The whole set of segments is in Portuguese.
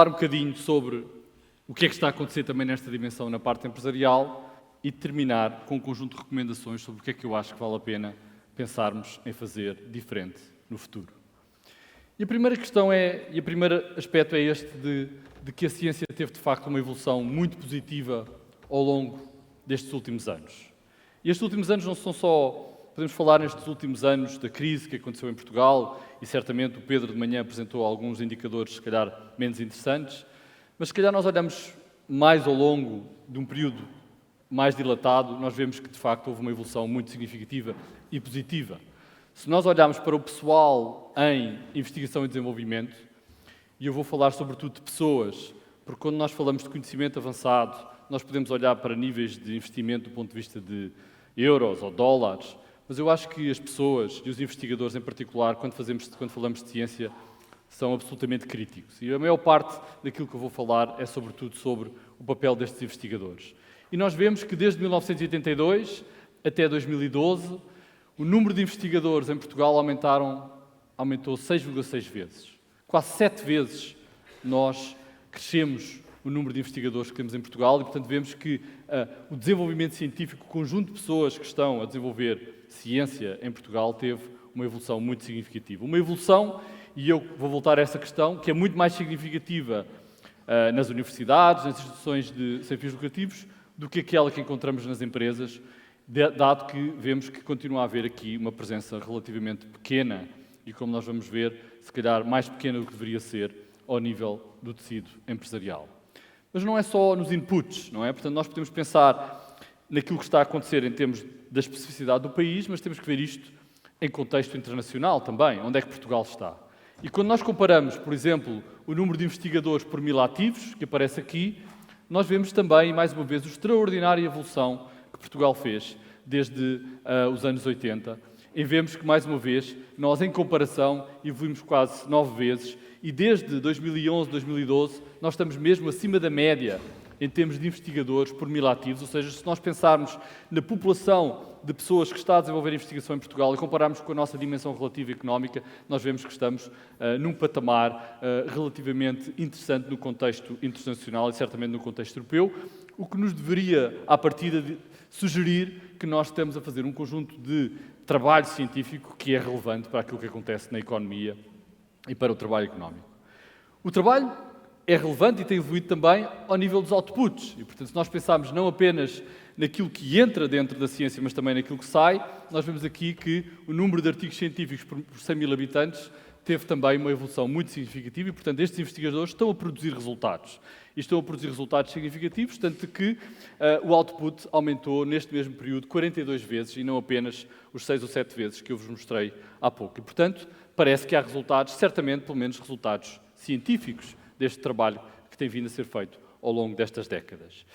falar um bocadinho sobre o que é que está a acontecer também nesta dimensão na parte empresarial e terminar com um conjunto de recomendações sobre o que é que eu acho que vale a pena pensarmos em fazer diferente no futuro. E a primeira questão e o primeiro aspecto é este de que a ciência teve de facto uma evolução muito positiva ao longo destes últimos anos. E estes últimos anos não são só, podemos falar nestes últimos anos da crise que aconteceu em Portugal, e certamente o Pedro de manhã apresentou alguns indicadores, se calhar, menos interessantes, mas se calhar nós olhamos mais ao longo de um período mais dilatado, nós vemos que de facto houve uma evolução muito significativa e positiva. Se nós olharmos para o pessoal em investigação e desenvolvimento, e eu vou falar sobretudo de pessoas, porque quando nós falamos de conhecimento avançado, nós podemos olhar para níveis de investimento do ponto de vista de euros ou dólares, mas eu acho que as pessoas e os investigadores em particular, quando falamos de ciência, são absolutamente críticos. E a maior parte daquilo que eu vou falar é sobretudo sobre o papel destes investigadores. E nós vemos que desde 1982 até 2012, o número de investigadores em Portugal aumentou 6,6 vezes. Quase 7 vezes nós crescemos o número de investigadores que temos em Portugal e, portanto, vemos que o desenvolvimento científico, o conjunto de pessoas que estão a desenvolver ciência em Portugal teve uma evolução muito significativa. Uma evolução, e eu vou voltar a essa questão, que é muito mais significativa nas universidades, nas instituições sem fins lucrativos, do que aquela que encontramos nas empresas, dado que vemos que continua a haver aqui uma presença relativamente pequena e, como nós vamos ver, se calhar mais pequena do que deveria ser ao nível do tecido empresarial. Mas não é só nos inputs, não é? Portanto, nós podemos pensar naquilo que está a acontecer em termos da especificidade do país, mas temos que ver isto em contexto internacional também, onde é que Portugal está. E quando nós comparamos, por exemplo, o número de investigadores por 1000 ativos, que aparece aqui, nós vemos também, mais uma vez, a extraordinária evolução que Portugal fez desde os anos 80. E vemos que, mais uma vez, nós, em comparação, evoluímos quase 9 vezes e desde 2011, 2012, nós estamos mesmo acima da média em termos de investigadores por 1000 ativos, ou seja, se nós pensarmos na população de pessoas que está a desenvolver investigação em Portugal e compararmos com a nossa dimensão relativa económica, nós vemos que estamos num patamar relativamente interessante no contexto internacional e certamente no contexto europeu, o que nos deveria, à partida, sugerir que nós estamos a fazer um conjunto de trabalho científico que é relevante para aquilo que acontece na economia e para o trabalho económico. O trabalho é relevante e tem evoluído também ao nível dos outputs. E, portanto, se nós pensarmos não apenas naquilo que entra dentro da ciência, mas também naquilo que sai, nós vemos aqui que o número de artigos científicos por 100 mil habitantes teve também uma evolução muito significativa e, portanto, estes investigadores estão a produzir resultados. E estão a produzir resultados significativos, tanto que o output aumentou neste mesmo período 42 vezes e não apenas os 6 ou 7 vezes que eu vos mostrei há pouco. E, portanto, parece que há resultados, certamente, pelo menos resultados científicos deste trabalho que tem vindo a ser feito ao longo destas décadas.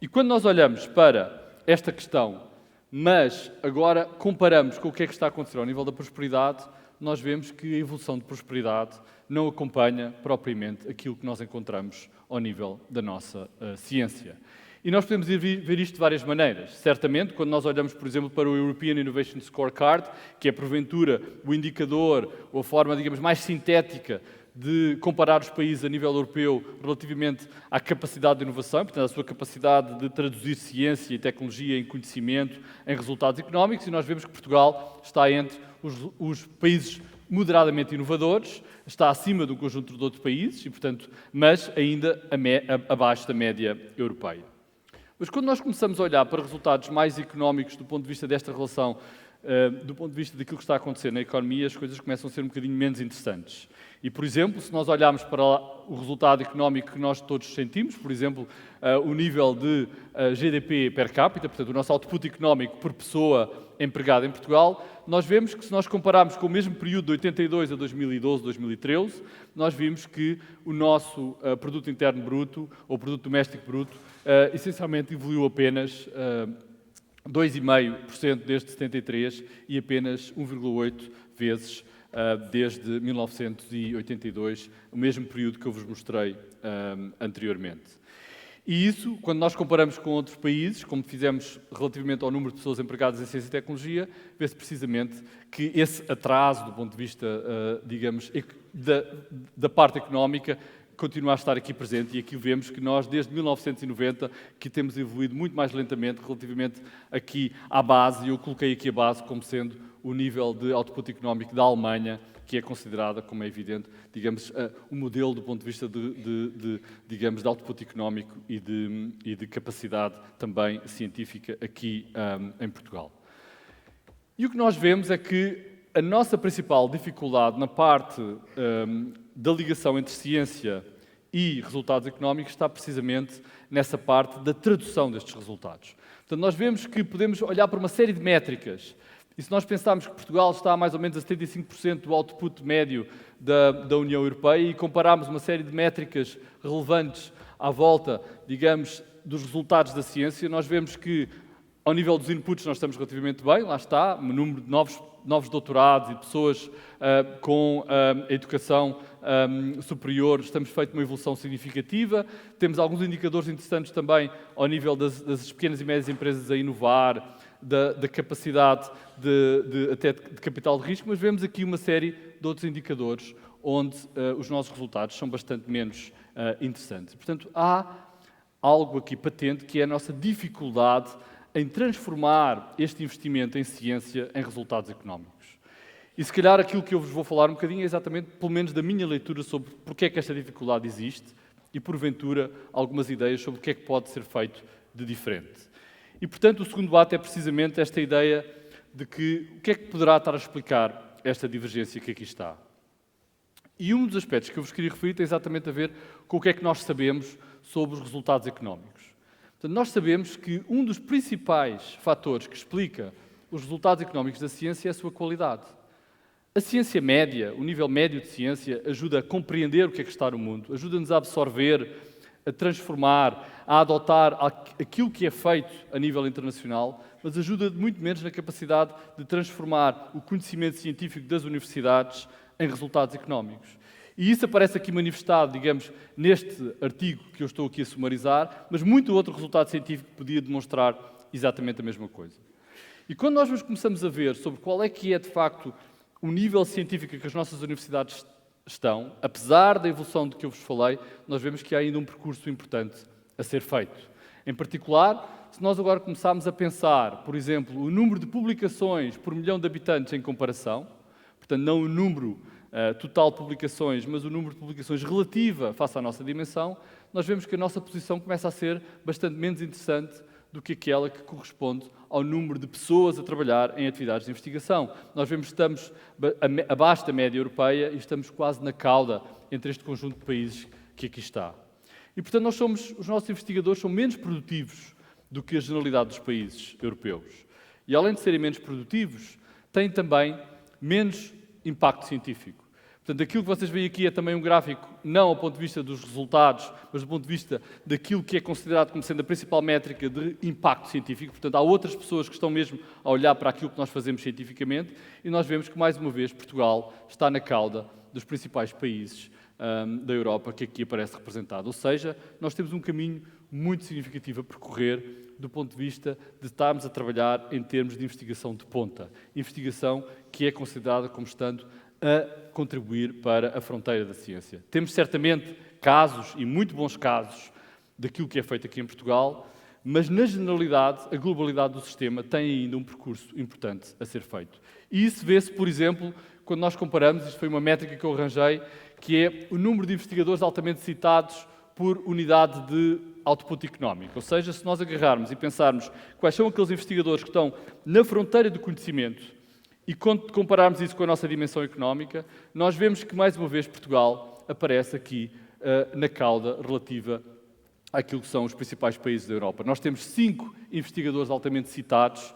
E quando nós olhamos para esta questão, mas agora comparamos com o que é que está a acontecer ao nível da prosperidade, nós vemos que a evolução de prosperidade não acompanha propriamente aquilo que nós encontramos ao nível da nossa ciência. E nós podemos ver isto de várias maneiras. Certamente, quando nós olhamos, por exemplo, para o European Innovation Scorecard, que é, porventura, o indicador ou a forma, digamos, mais sintética de comparar os países a nível europeu relativamente à capacidade de inovação, portanto, à sua capacidade de traduzir ciência e tecnologia em conhecimento, em resultados económicos, e nós vemos que Portugal está entre os países moderadamente inovadores, está acima do conjunto de outros países, e, portanto, mas ainda abaixo da média europeia. Mas quando nós começamos a olhar para resultados mais económicos do ponto de vista desta relação, do ponto de vista daquilo que está a acontecer na economia, as coisas começam a ser um bocadinho menos interessantes. E, por exemplo, se nós olharmos para o resultado económico que nós todos sentimos, por exemplo, o nível de GDP per capita, portanto, o nosso output económico por pessoa empregada em Portugal, nós vemos que, se nós compararmos com o mesmo período de 82 a 2012, 2013, nós vimos que o nosso produto interno bruto, ou produto doméstico bruto, essencialmente evoluiu apenas 2,5% desde 73 e apenas 1,8 vezes desde 1982, o mesmo período que eu vos mostrei anteriormente. E isso, quando nós comparamos com outros países, como fizemos relativamente ao número de pessoas empregadas em ciência e tecnologia, vê-se precisamente que esse atraso do ponto de vista, digamos, da parte económica continua a estar aqui presente e aqui vemos que nós, desde 1990, que temos evoluído muito mais lentamente relativamente aqui à base, e eu coloquei aqui a base como sendo o nível de output económico da Alemanha, que é considerada, como é evidente, digamos, o modelo do ponto de vista digamos, de output económico e de capacidade também científica aqui em Portugal. E o que nós vemos é que a nossa principal dificuldade na parte da ligação entre ciência e resultados económicos está precisamente nessa parte da tradução destes resultados. Portanto, nós vemos que podemos olhar para uma série de métricas. E se nós pensarmos que Portugal está mais ou menos a 75% do output médio da União Europeia e compararmos uma série de métricas relevantes à volta, digamos, dos resultados da ciência, nós vemos que, ao nível dos inputs, nós estamos relativamente bem, lá está, o número de novos doutorados e pessoas com educação superior, estamos feito uma evolução significativa. Temos alguns indicadores interessantes também ao nível das pequenas e médias empresas a inovar, da capacidade até de capital de risco, mas vemos aqui uma série de outros indicadores onde os nossos resultados são bastante menos interessantes. Portanto, há algo aqui patente que é a nossa dificuldade em transformar este investimento em ciência em resultados económicos. E se calhar aquilo que eu vos vou falar um bocadinho é exatamente, pelo menos da minha leitura, sobre porque é que esta dificuldade existe e, porventura, algumas ideias sobre o que é que pode ser feito de diferente. E, portanto, o segundo debate é precisamente esta ideia de que o que é que poderá estar a explicar esta divergência que aqui está. E um dos aspectos que eu vos queria referir tem exatamente a ver com o que é que nós sabemos sobre os resultados económicos. Portanto, nós sabemos que um dos principais fatores que explica os resultados económicos da ciência é a sua qualidade. A ciência média, o nível médio de ciência, ajuda a compreender o que é que está no mundo, ajuda-nos a absorver, a transformar, a adotar aquilo que é feito a nível internacional, mas ajuda muito menos na capacidade de transformar o conhecimento científico das universidades em resultados económicos. E isso aparece aqui manifestado, digamos, neste artigo que eu estou aqui a sumarizar, mas muito outro resultado científico podia demonstrar exatamente a mesma coisa. E quando nós nos começamos a ver sobre qual é que é, de facto, o nível científico que as nossas universidades estão, apesar da evolução de que eu vos falei, nós vemos que há ainda um percurso importante a ser feito. Em particular, se nós agora começarmos a pensar, por exemplo, o número de publicações por milhão de habitantes em comparação, portanto, não o número total de publicações, mas o número de publicações relativa face à nossa dimensão, nós vemos que a nossa posição começa a ser bastante menos interessante do que aquela que corresponde ao número de pessoas a trabalhar em atividades de investigação. Nós vemos que estamos abaixo da média europeia e estamos quase na cauda entre este conjunto de países que aqui está. E, portanto, os nossos investigadores são menos produtivos do que a generalidade dos países europeus. E, além de serem menos produtivos, têm também menos impacto científico. Portanto, aquilo que vocês veem aqui é também um gráfico, não do ponto de vista dos resultados, mas do ponto de vista daquilo que é considerado como sendo a principal métrica de impacto científico. Portanto, há outras pessoas que estão mesmo a olhar para aquilo que nós fazemos cientificamente e nós vemos que, mais uma vez, Portugal está na cauda dos principais países da Europa que aqui aparece representado. Ou seja, nós temos um caminho muito significativo a percorrer do ponto de vista de estarmos a trabalhar em termos de investigação de ponta. Investigação que é considerada como estando a contribuir para a fronteira da ciência. Temos certamente casos, e muito bons casos, daquilo que é feito aqui em Portugal, mas na generalidade, a globalidade do sistema tem ainda um percurso importante a ser feito. E isso vê-se, por exemplo, quando nós comparamos, isto foi uma métrica que eu arranjei, que é o número de investigadores altamente citados por unidade de output económico. Ou seja, se nós agarrarmos e pensarmos quais são aqueles investigadores que estão na fronteira do conhecimento e compararmos isso com a nossa dimensão económica, nós vemos que, mais uma vez, Portugal aparece aqui na cauda relativa àquilo que são os principais países da Europa. Nós temos 5 investigadores altamente citados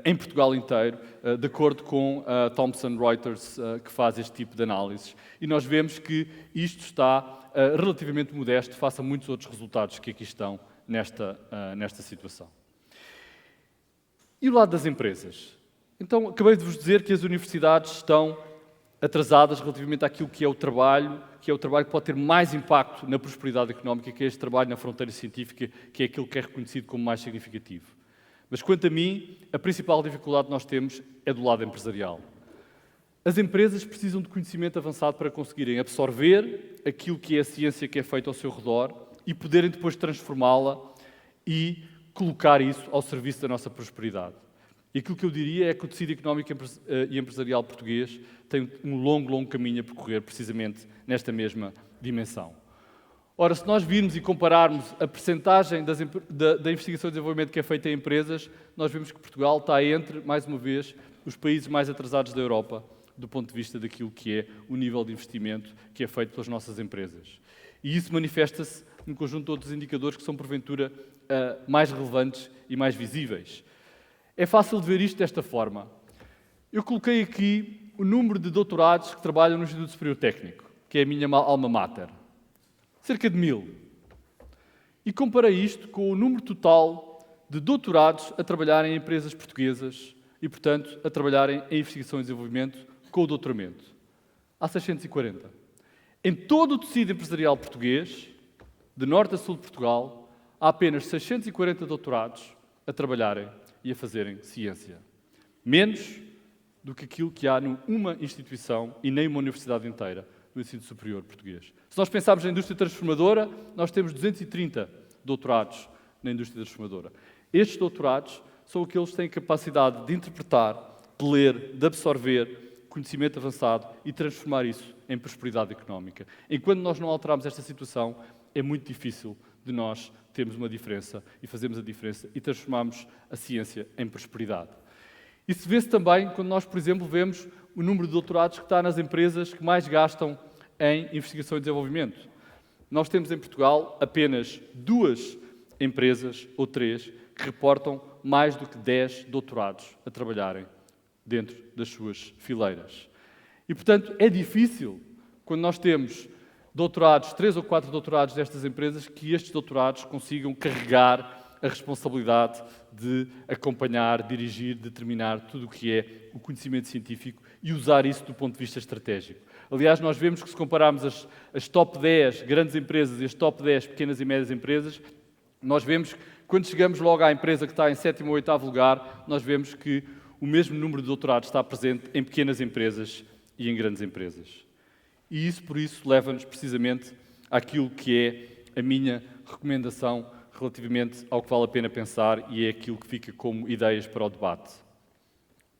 em Portugal inteiro, de acordo com a Thomson Reuters, que faz este tipo de análises. E nós vemos que isto está relativamente modesto face a muitos outros resultados que aqui estão nesta situação. E o lado das empresas? Então, acabei de vos dizer que as universidades estão atrasadas relativamente àquilo que é o trabalho que pode ter mais impacto na prosperidade económica, que é este trabalho na fronteira científica, que é aquilo que é reconhecido como mais significativo. Mas, quanto a mim, a principal dificuldade que nós temos é do lado empresarial. As empresas precisam de conhecimento avançado para conseguirem absorver aquilo que é a ciência que é feita ao seu redor e poderem depois transformá-la e colocar isso ao serviço da nossa prosperidade. E aquilo que eu diria é que o tecido económico e empresarial português tem um longo caminho a percorrer precisamente nesta mesma dimensão. Ora, se nós virmos e compararmos a percentagem da investigação e desenvolvimento que é feita em empresas, nós vemos que Portugal está entre, mais uma vez, os países mais atrasados da Europa do ponto de vista daquilo que é o nível de investimento que é feito pelas nossas empresas. E isso manifesta-se num conjunto de outros indicadores que são, porventura, mais relevantes e mais visíveis. É fácil de ver isto desta forma. Eu coloquei aqui o número de doutorados que trabalham no Instituto Superior Técnico, que é a minha alma mater. Cerca de 1000. E comparei isto com o número total de doutorados a trabalhar em empresas portuguesas e, portanto, a trabalharem em investigação e desenvolvimento com o doutoramento. Há 640. Em todo o tecido empresarial português, de norte a sul de Portugal, há apenas 640 doutorados a trabalharem e a fazerem ciência. Menos do que aquilo que há numa instituição e nem uma universidade inteira do ensino superior português. Se nós pensarmos na indústria transformadora, nós temos 230 doutorados na indústria transformadora. Estes doutorados são aqueles que têm capacidade de interpretar, de ler, de absorver conhecimento avançado e transformar isso em prosperidade económica. Enquanto nós não alterarmos esta situação, é muito difícil de nós termos uma diferença e fazermos a diferença e transformarmos a ciência em prosperidade. Isso vê-se também quando nós, por exemplo, vemos o número de doutorados que está nas empresas que mais gastam em investigação e desenvolvimento. Nós temos em Portugal apenas 2 empresas ou 3 que reportam mais do que 10 doutorados a trabalharem dentro das suas fileiras. E, portanto, é difícil, quando nós temos doutorados, 3 ou 4 doutorados destas empresas, que estes doutorados consigam carregar a responsabilidade de acompanhar, dirigir, determinar tudo o que é o conhecimento científico e usar isso do ponto de vista estratégico. Aliás, nós vemos que se compararmos as top 10 grandes empresas e as top 10 pequenas e médias empresas, nós vemos que quando chegamos logo à empresa que está em 7º ou 8º lugar, nós vemos que o mesmo número de doutorados está presente em pequenas empresas e em grandes empresas. E isso, por isso, leva-nos precisamente àquilo que é a minha recomendação relativamente ao que vale a pena pensar e é aquilo que fica como ideias para o debate.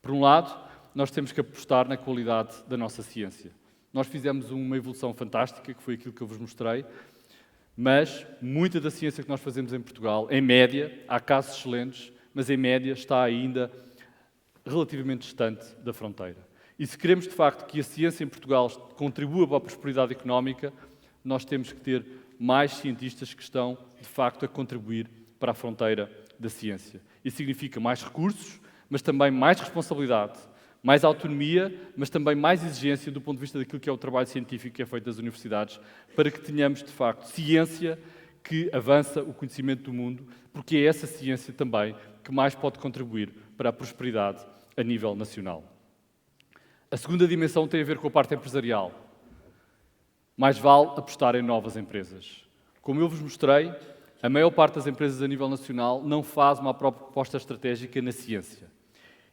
Por um lado, nós temos que apostar na qualidade da nossa ciência. Nós fizemos uma evolução fantástica, que foi aquilo que eu vos mostrei, mas muita da ciência que nós fazemos em Portugal, em média, há casos excelentes, mas em média está ainda relativamente distante da fronteira. E se queremos, de facto, que a ciência em Portugal contribua para a prosperidade económica, nós temos que ter mais cientistas que estão, de facto, a contribuir para a fronteira da ciência. Isso significa mais recursos, mas também mais responsabilidade, mais autonomia, mas também mais exigência do ponto de vista daquilo que é o trabalho científico que é feito das universidades, para que tenhamos, de facto, ciência que avança o conhecimento do mundo, porque é essa ciência também que mais pode contribuir para a prosperidade a nível nacional. A segunda dimensão tem a ver com a parte empresarial. Mais vale apostar em novas empresas. Como eu vos mostrei, a maior parte das empresas a nível nacional não faz uma própria proposta estratégica na ciência.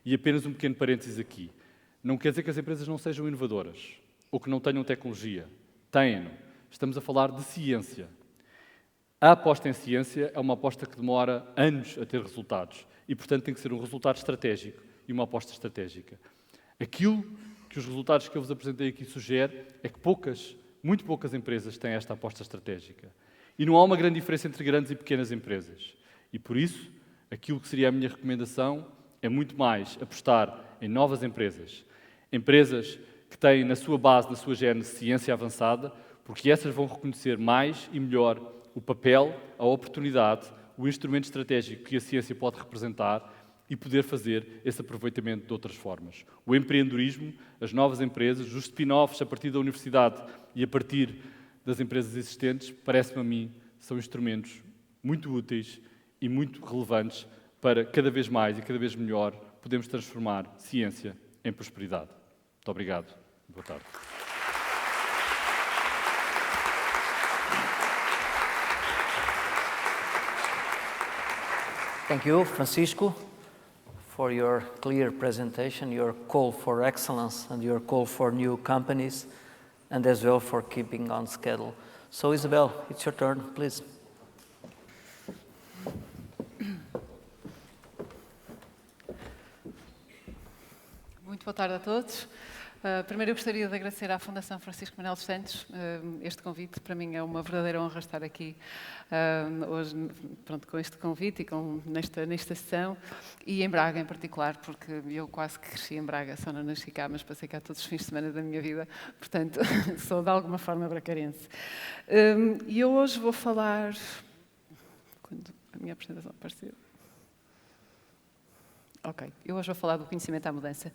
E apenas um pequeno parênteses aqui. Não quer dizer que as empresas não sejam inovadoras ou que não tenham tecnologia. Têm-no. Estamos a falar de ciência. A aposta em ciência é uma aposta que demora anos a ter resultados e, portanto, tem que ser um resultado estratégico e uma aposta estratégica. Aquilo que os resultados que eu vos apresentei aqui sugerem é que muito poucas empresas têm esta aposta estratégica. E não há uma grande diferença entre grandes e pequenas empresas. E, por isso, aquilo que seria a minha recomendação é muito mais apostar em novas empresas. Empresas que têm na sua base, na sua gênese, ciência avançada, porque essas vão reconhecer mais e melhor o papel, a oportunidade, o instrumento estratégico que a ciência pode representar e poder fazer esse aproveitamento de outras formas. O empreendedorismo, as novas empresas, os spin-offs a partir da universidade e a partir das empresas existentes, parece-me a mim, são instrumentos muito úteis e muito relevantes para cada vez mais e cada vez melhor podermos transformar ciência em prosperidade. Muito obrigado. Boa tarde. Thank you, Francisco, for your clear presentation, your call for excellence and your call for new companies, and as well for keeping on schedule. So Isabel, it's your turn, please. Muito boa tarde a todos. Primeiro eu gostaria de agradecer à Fundação Francisco Manuel dos Santos este convite. Para mim é uma verdadeira honra estar aqui hoje, pronto, com este convite e nesta sessão, e em Braga em particular, porque eu quase que cresci em Braga, só não nasci cá, mas passei cá todos os fins de semana da minha vida, portanto sou de alguma forma bracarense. E eu hoje vou falar, quando a minha apresentação aparecer. Ok, eu hoje vou falar do conhecimento à mudança.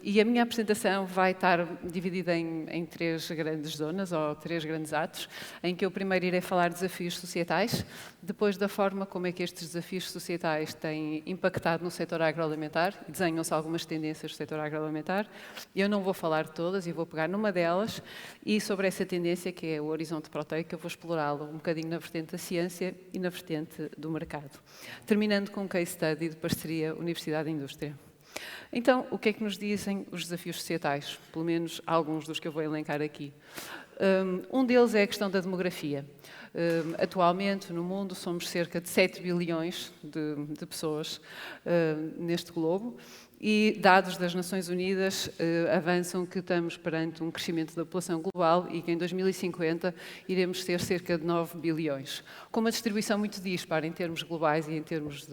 E a minha apresentação vai estar dividida em 3 grandes zonas, ou 3 grandes atos, em que eu primeiro irei falar de desafios societais, depois da forma como é que estes desafios societais têm impactado no setor agroalimentar, e desenham-se algumas tendências do setor agroalimentar. Eu não vou falar de todas, e vou pegar numa delas, e sobre essa tendência, que é o horizonte proteico, eu vou explorá-lo um bocadinho na vertente da ciência e na vertente do mercado. Terminando com um case study de parceria Universidade e Indústria. Então, o que é que nos dizem os desafios societais? Pelo menos alguns dos que eu vou elencar aqui. Um deles é a questão da demografia. Atualmente, no mundo, somos cerca de 7 bilhões de pessoas neste globo, e dados das Nações Unidas avançam que estamos perante um crescimento da população global e que em 2050 iremos ser cerca de 9 bilhões. Com uma distribuição muito dispar em termos globais e em termos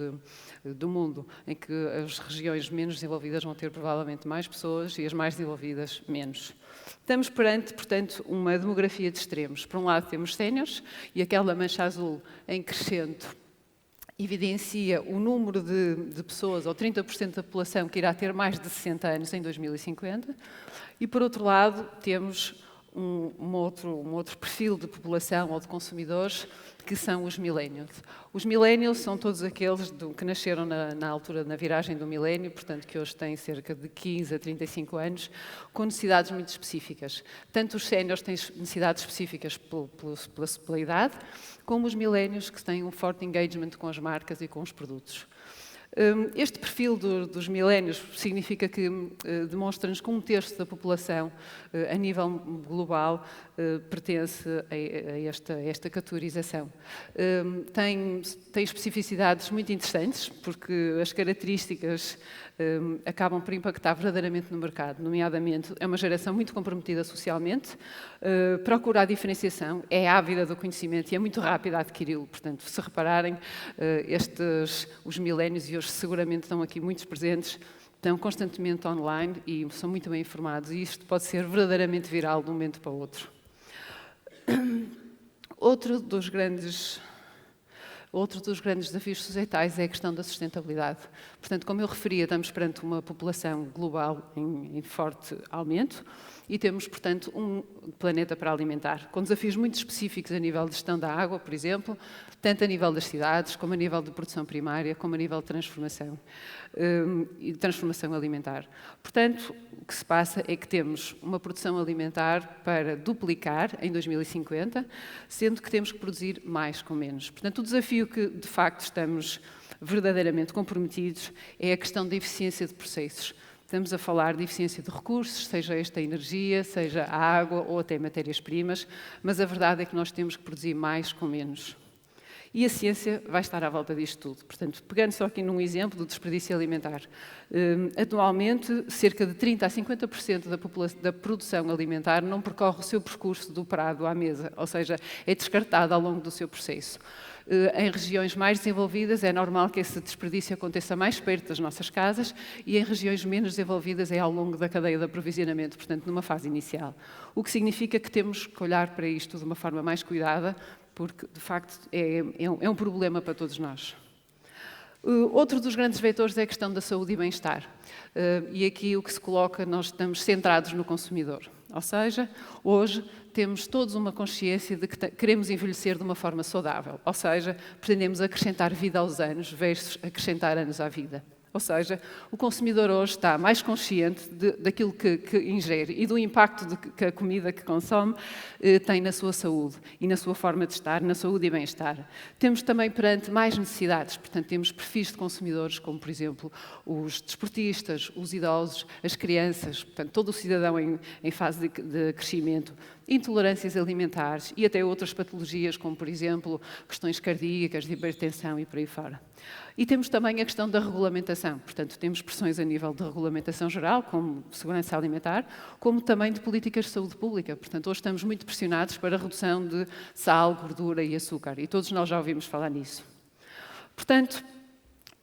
do mundo, em que as regiões menos desenvolvidas vão ter provavelmente mais pessoas e as mais desenvolvidas menos. Estamos perante, portanto, uma demografia de extremos. Por um lado temos séniores, e aquela mancha azul em crescente evidencia o número de pessoas, ou 30% da população, que irá ter mais de 60 anos em 2050. E, por outro lado, temos um outro perfil de população ou de consumidores, que são os millennials. Os millennials são todos aqueles que nasceram na altura, na viragem do milénio, portanto, que hoje têm cerca de 15 a 35 anos, com necessidades muito específicas. Tanto os séniores têm necessidades específicas pela idade, como os millennials, que têm um forte engagement com as marcas e com os produtos. Este perfil dos milénios significa que demonstra-nos que 1/3 da população a nível global pertence a esta categorização. Tem especificidades muito interessantes, porque as características acabam por impactar verdadeiramente no mercado, nomeadamente é uma geração muito comprometida socialmente, procura a diferenciação, é ávida do conhecimento e é muito rápida a adquiri-lo. Portanto, se repararem, os milénios, e hoje seguramente estão aqui muitos presentes, estão constantemente online e são muito bem informados, e isto pode ser verdadeiramente viral de um momento para o outro. Outro dos grandes desafios societais é a questão da sustentabilidade. Portanto, como eu referia, estamos perante uma população global em forte aumento e temos, portanto, um planeta para alimentar, com desafios muito específicos a nível de gestão da água, por exemplo, tanto a nível das cidades, como a nível de produção primária, como a nível de transformação e de transformação alimentar. Portanto, o que se passa é que temos uma produção alimentar para duplicar em 2050, sendo que temos que produzir mais com menos. Portanto, o desafio que, de facto, estamos verdadeiramente comprometidos é a questão da eficiência de processos. Estamos a falar de eficiência de recursos, seja esta a energia, seja a água ou até matérias-primas, mas a verdade é que nós temos que produzir mais com menos. E a ciência vai estar à volta disto tudo. Portanto, pegando só aqui num exemplo do desperdício alimentar, atualmente cerca de 30% a 50% da produção alimentar não percorre o seu percurso do prado à mesa, ou seja, é descartada ao longo do seu processo. Em regiões mais desenvolvidas é normal que esse desperdício aconteça mais perto das nossas casas, e em regiões menos desenvolvidas é ao longo da cadeia de aprovisionamento, portanto numa fase inicial. O que significa que temos que olhar para isto de uma forma mais cuidada, porque de facto é um problema para todos nós. Outro dos grandes vetores é a questão da saúde e bem-estar. E aqui o que se coloca, nós estamos centrados no consumidor. Ou seja, hoje temos todos uma consciência de que queremos envelhecer de uma forma saudável. Ou seja, pretendemos acrescentar vida aos anos versus acrescentar anos à vida. Ou seja, o consumidor hoje está mais consciente daquilo que ingere e do impacto que a comida que consome tem na sua saúde e na sua forma de estar, na saúde e bem-estar. Temos também perante mais necessidades, portanto temos perfis de consumidores como, por exemplo, os desportistas, os idosos, as crianças, portanto todo o cidadão em fase de crescimento, intolerâncias alimentares e até outras patologias como, por exemplo, questões cardíacas, de hipertensão e por aí fora. E temos também a questão da regulamentação, portanto temos pressões a nível de regulamentação geral, como segurança alimentar, como também de políticas de saúde pública. Portanto, hoje estamos muito pressionados para a redução de sal, gordura e açúcar, e todos nós já ouvimos falar nisso. Portanto,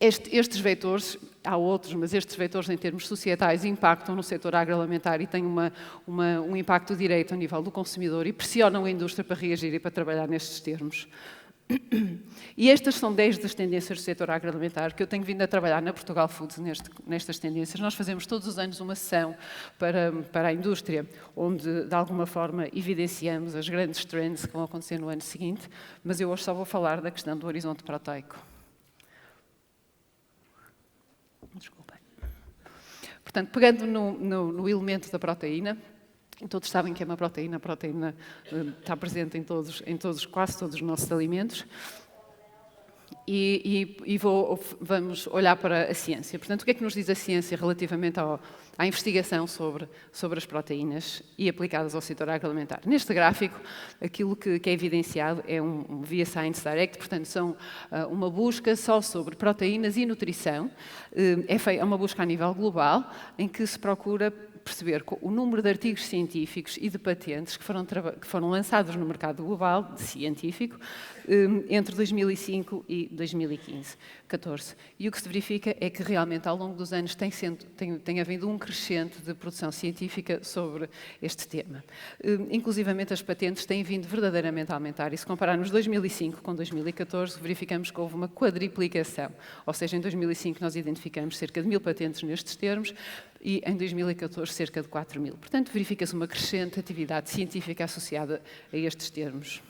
estes vetores, há outros, mas estes vetores em termos societais impactam no setor agroalimentar e têm um impacto direto a nível do consumidor e pressionam a indústria para reagir e para trabalhar nestes termos. E estas são 10 das tendências do setor agroalimentar que eu tenho vindo a trabalhar na Portugal Foods nestas tendências. Nós fazemos todos os anos uma sessão para a indústria, onde de alguma forma evidenciamos as grandes trends que vão acontecer no ano seguinte, mas eu hoje só vou falar da questão do horizonte proteico. Desculpem. Portanto, pegando no elemento da proteína, todos sabem que é uma proteína. A proteína está presente quase todos os nossos alimentos. Vamos olhar para a ciência. Portanto, o que é que nos diz a ciência relativamente à investigação sobre as proteínas e aplicadas ao setor agroalimentar? Neste gráfico, aquilo que é evidenciado é um Via Science Direct, portanto, são uma busca só sobre proteínas e nutrição. É uma busca a nível global, em que se procura perceber o número de artigos científicos e de patentes que foram lançados no mercado global científico entre 2005 e 2014. E o que se verifica é que realmente ao longo dos anos tem havido um crescente de produção científica sobre este tema. Inclusivamente as patentes têm vindo verdadeiramente a aumentar e se compararmos 2005 com 2014 verificamos que houve uma quadriplicação. Ou seja, em 2005 nós identificamos cerca de 1000 patentes nestes termos e em 2014 cerca de 4000. Portanto, verifica-se uma crescente atividade científica associada a estes termos.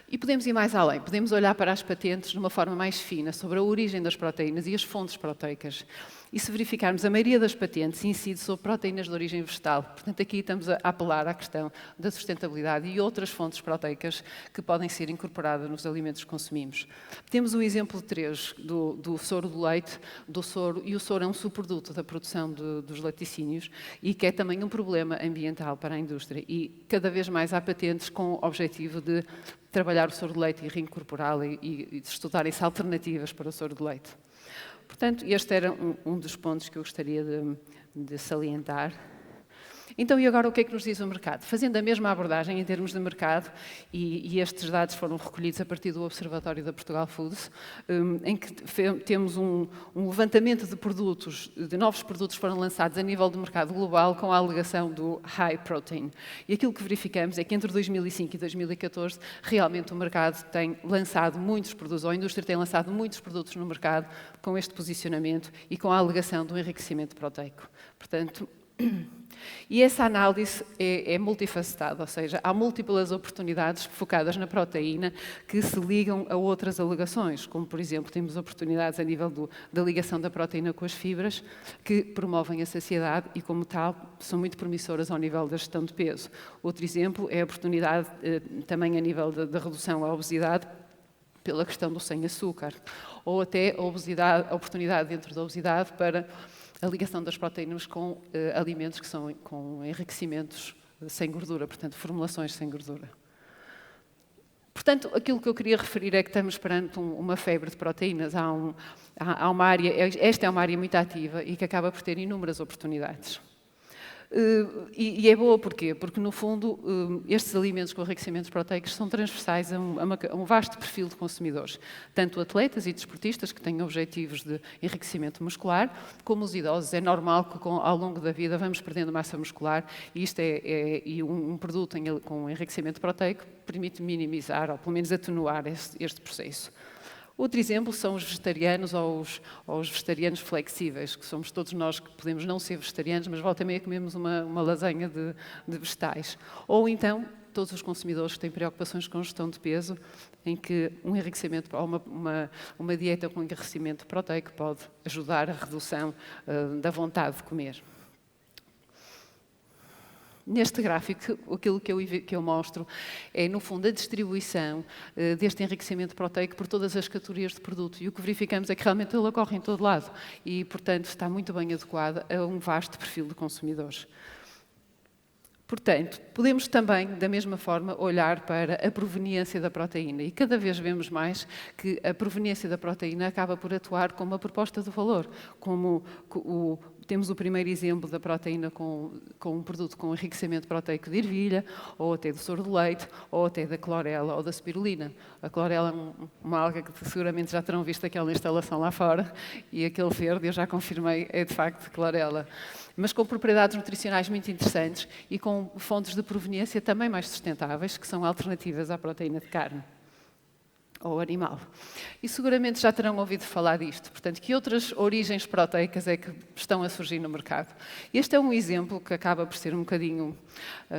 E podemos ir mais além, podemos olhar para as patentes de uma forma mais fina sobre a origem das proteínas e as fontes proteicas. E se verificarmos, a maioria das patentes incide sobre proteínas de origem vegetal. Portanto, aqui estamos a apelar à questão da sustentabilidade e outras fontes proteicas que podem ser incorporadas nos alimentos que consumimos. Temos o exemplo 3 do soro do leite, e o soro é um subproduto da produção dos laticínios e que é também um problema ambiental para a indústria. E cada vez mais há patentes com o objetivo de trabalhar o soro de leite e reincorporá-lo e estudarem-se alternativas para o soro de leite. Portanto, este era um dos pontos que eu gostaria de salientar. Então, e agora o que é que nos diz o mercado? Fazendo a mesma abordagem em termos de mercado, e estes dados foram recolhidos a partir do Observatório da Portugal Foods, em que temos um levantamento de produtos, de novos produtos que foram lançados a nível de mercado global com a alegação do high protein. E aquilo que verificamos é que entre 2005 e 2014, realmente o mercado tem lançado muitos produtos, ou a indústria tem lançado muitos produtos no mercado com este posicionamento e com a alegação do enriquecimento proteico. Portanto, e essa análise é multifacetada, ou seja, há múltiplas oportunidades focadas na proteína que se ligam a outras alegações, como, por exemplo, temos oportunidades a nível da ligação da proteína com as fibras, que promovem a saciedade e, como tal, são muito promissoras ao nível da gestão de peso. Outro exemplo é a oportunidade também a nível da redução à obesidade, pela questão do sem açúcar, ou até a oportunidade dentro da obesidade para a ligação das proteínas com alimentos que são com enriquecimentos sem gordura, portanto, formulações sem gordura. Portanto, aquilo que eu queria referir é que estamos perante uma febre de proteínas. Há uma área, esta é uma área muito ativa e que acaba por ter inúmeras oportunidades. E é boa porquê? Porque, no fundo, estes alimentos com enriquecimentos proteicos são transversais a um vasto perfil de consumidores, tanto atletas e desportistas que têm objetivos de enriquecimento muscular, como os idosos. É normal que, ao longo da vida, vamos perdendo massa muscular e isto e um produto com enriquecimento proteico permite minimizar, ou pelo menos atenuar este processo. Outro exemplo são os vegetarianos ou os vegetarianos flexíveis, que somos todos nós que podemos não ser vegetarianos, mas volta e meia comemos uma lasanha de vegetais. Ou então todos os consumidores que têm preocupações com gestão de peso, em que um enriquecimento ou uma dieta com enriquecimento proteico pode ajudar a redução da vontade de comer. Neste gráfico, aquilo que eu mostro é, no fundo, a distribuição deste enriquecimento proteico por todas as categorias de produto. E o que verificamos é que realmente ele ocorre em todo lado e, portanto, está muito bem adequado a um vasto perfil de consumidores. Portanto, podemos também, da mesma forma, olhar para a proveniência da proteína. E cada vez vemos mais que a proveniência da proteína acaba por atuar como uma proposta de valor, como temos o primeiro exemplo da proteína com um produto com enriquecimento proteico de ervilha, ou até do soro de leite, ou até da clorela ou da spirulina. A clorela é uma alga que seguramente já terão visto aquela instalação lá fora, e aquele verde, eu já confirmei, é de facto de clorela. Mas com propriedades nutricionais muito interessantes e com fontes de proveniência também mais sustentáveis, que são alternativas à proteína de carne ou animal. E seguramente já terão ouvido falar disto. Portanto, que outras origens proteicas é que estão a surgir no mercado? Este é um exemplo que acaba por ser um bocadinho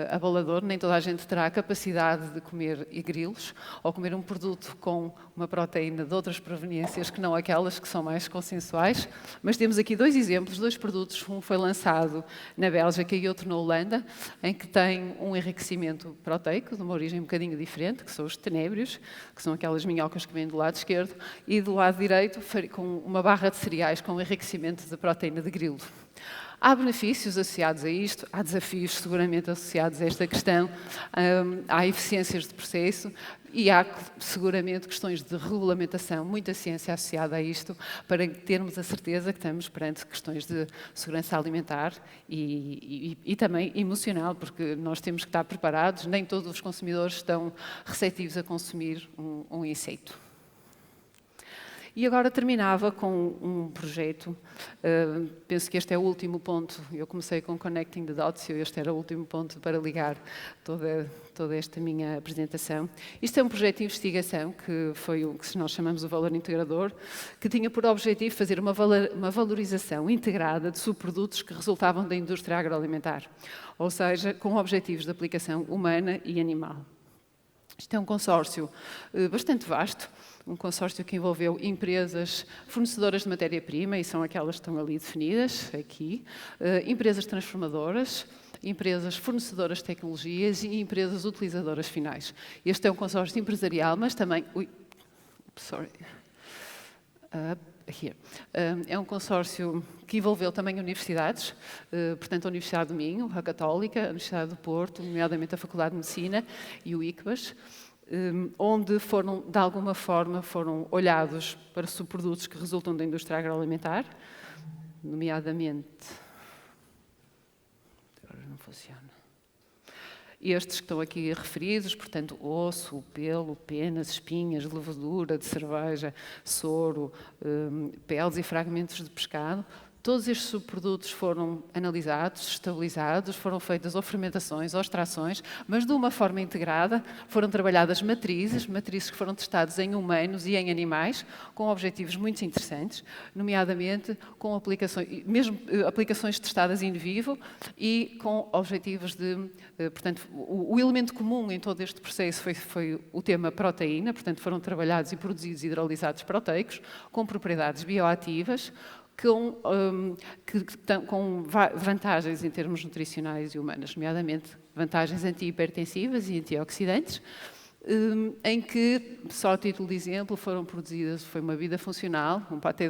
abalador. Nem toda a gente terá a capacidade de comer grilos ou comer um produto com uma proteína de outras proveniências que não aquelas que são mais consensuais. Mas temos aqui dois exemplos, dois produtos. Um foi lançado na Bélgica e outro na Holanda, em que tem um enriquecimento proteico de uma origem um bocadinho diferente, que são os tenébrios, que são aquelas minhocas que vêm do lado esquerdo, e do lado direito com uma barra de cereais com enriquecimento de proteína de grilo. Há benefícios associados a isto, há desafios seguramente associados a esta questão, há eficiências de processo e há seguramente questões de regulamentação, muita ciência associada a isto, para termos a certeza que estamos perante questões de segurança alimentar e também emocional, porque nós temos que estar preparados, nem todos os consumidores estão receptivos a consumir um inseto. E agora terminava com um projeto, penso que este é o último ponto, eu comecei com Connecting the Dots, e este era o último ponto para ligar toda esta minha apresentação. Isto é um projeto de investigação, que foi o que nós chamamos o valor integrador, que tinha por objetivo fazer uma valorização integrada de subprodutos que resultavam da indústria agroalimentar, ou seja, com objetivos de aplicação humana e animal. Isto é um consórcio bastante vasto, um consórcio que envolveu empresas fornecedoras de matéria-prima, e são aquelas que estão ali definidas, aqui, empresas transformadoras, empresas fornecedoras de tecnologias e empresas utilizadoras finais. Este é um consórcio empresarial, mas também... É um consórcio que envolveu também universidades, portanto a Universidade do Minho, a Católica, a Universidade do Porto, nomeadamente a Faculdade de Medicina e o ICBAS, onde de alguma forma foram olhados para subprodutos que resultam da indústria agroalimentar, nomeadamente... Agora não funciona. Estes que estão aqui referidos, portanto, osso, pelo, penas, espinhas, levedura de cerveja, soro, peles e fragmentos de pescado. Todos estes subprodutos foram analisados, estabilizados, foram feitas ou fermentações ou extrações, mas de uma forma integrada. Foram trabalhadas matrizes que foram testadas em humanos e em animais, com objetivos muito interessantes, nomeadamente com aplicações testadas in vivo e com objetivos de... Portanto, o elemento comum em todo este processo foi o tema proteína, portanto, foram trabalhados e produzidos hidrolisados proteicos, com propriedades bioativas, com vantagens em termos nutricionais e humanas, nomeadamente vantagens anti-hipertensivas e antioxidantes, em que, só a título de exemplo, foram produzidas, foi uma bebida funcional, um patê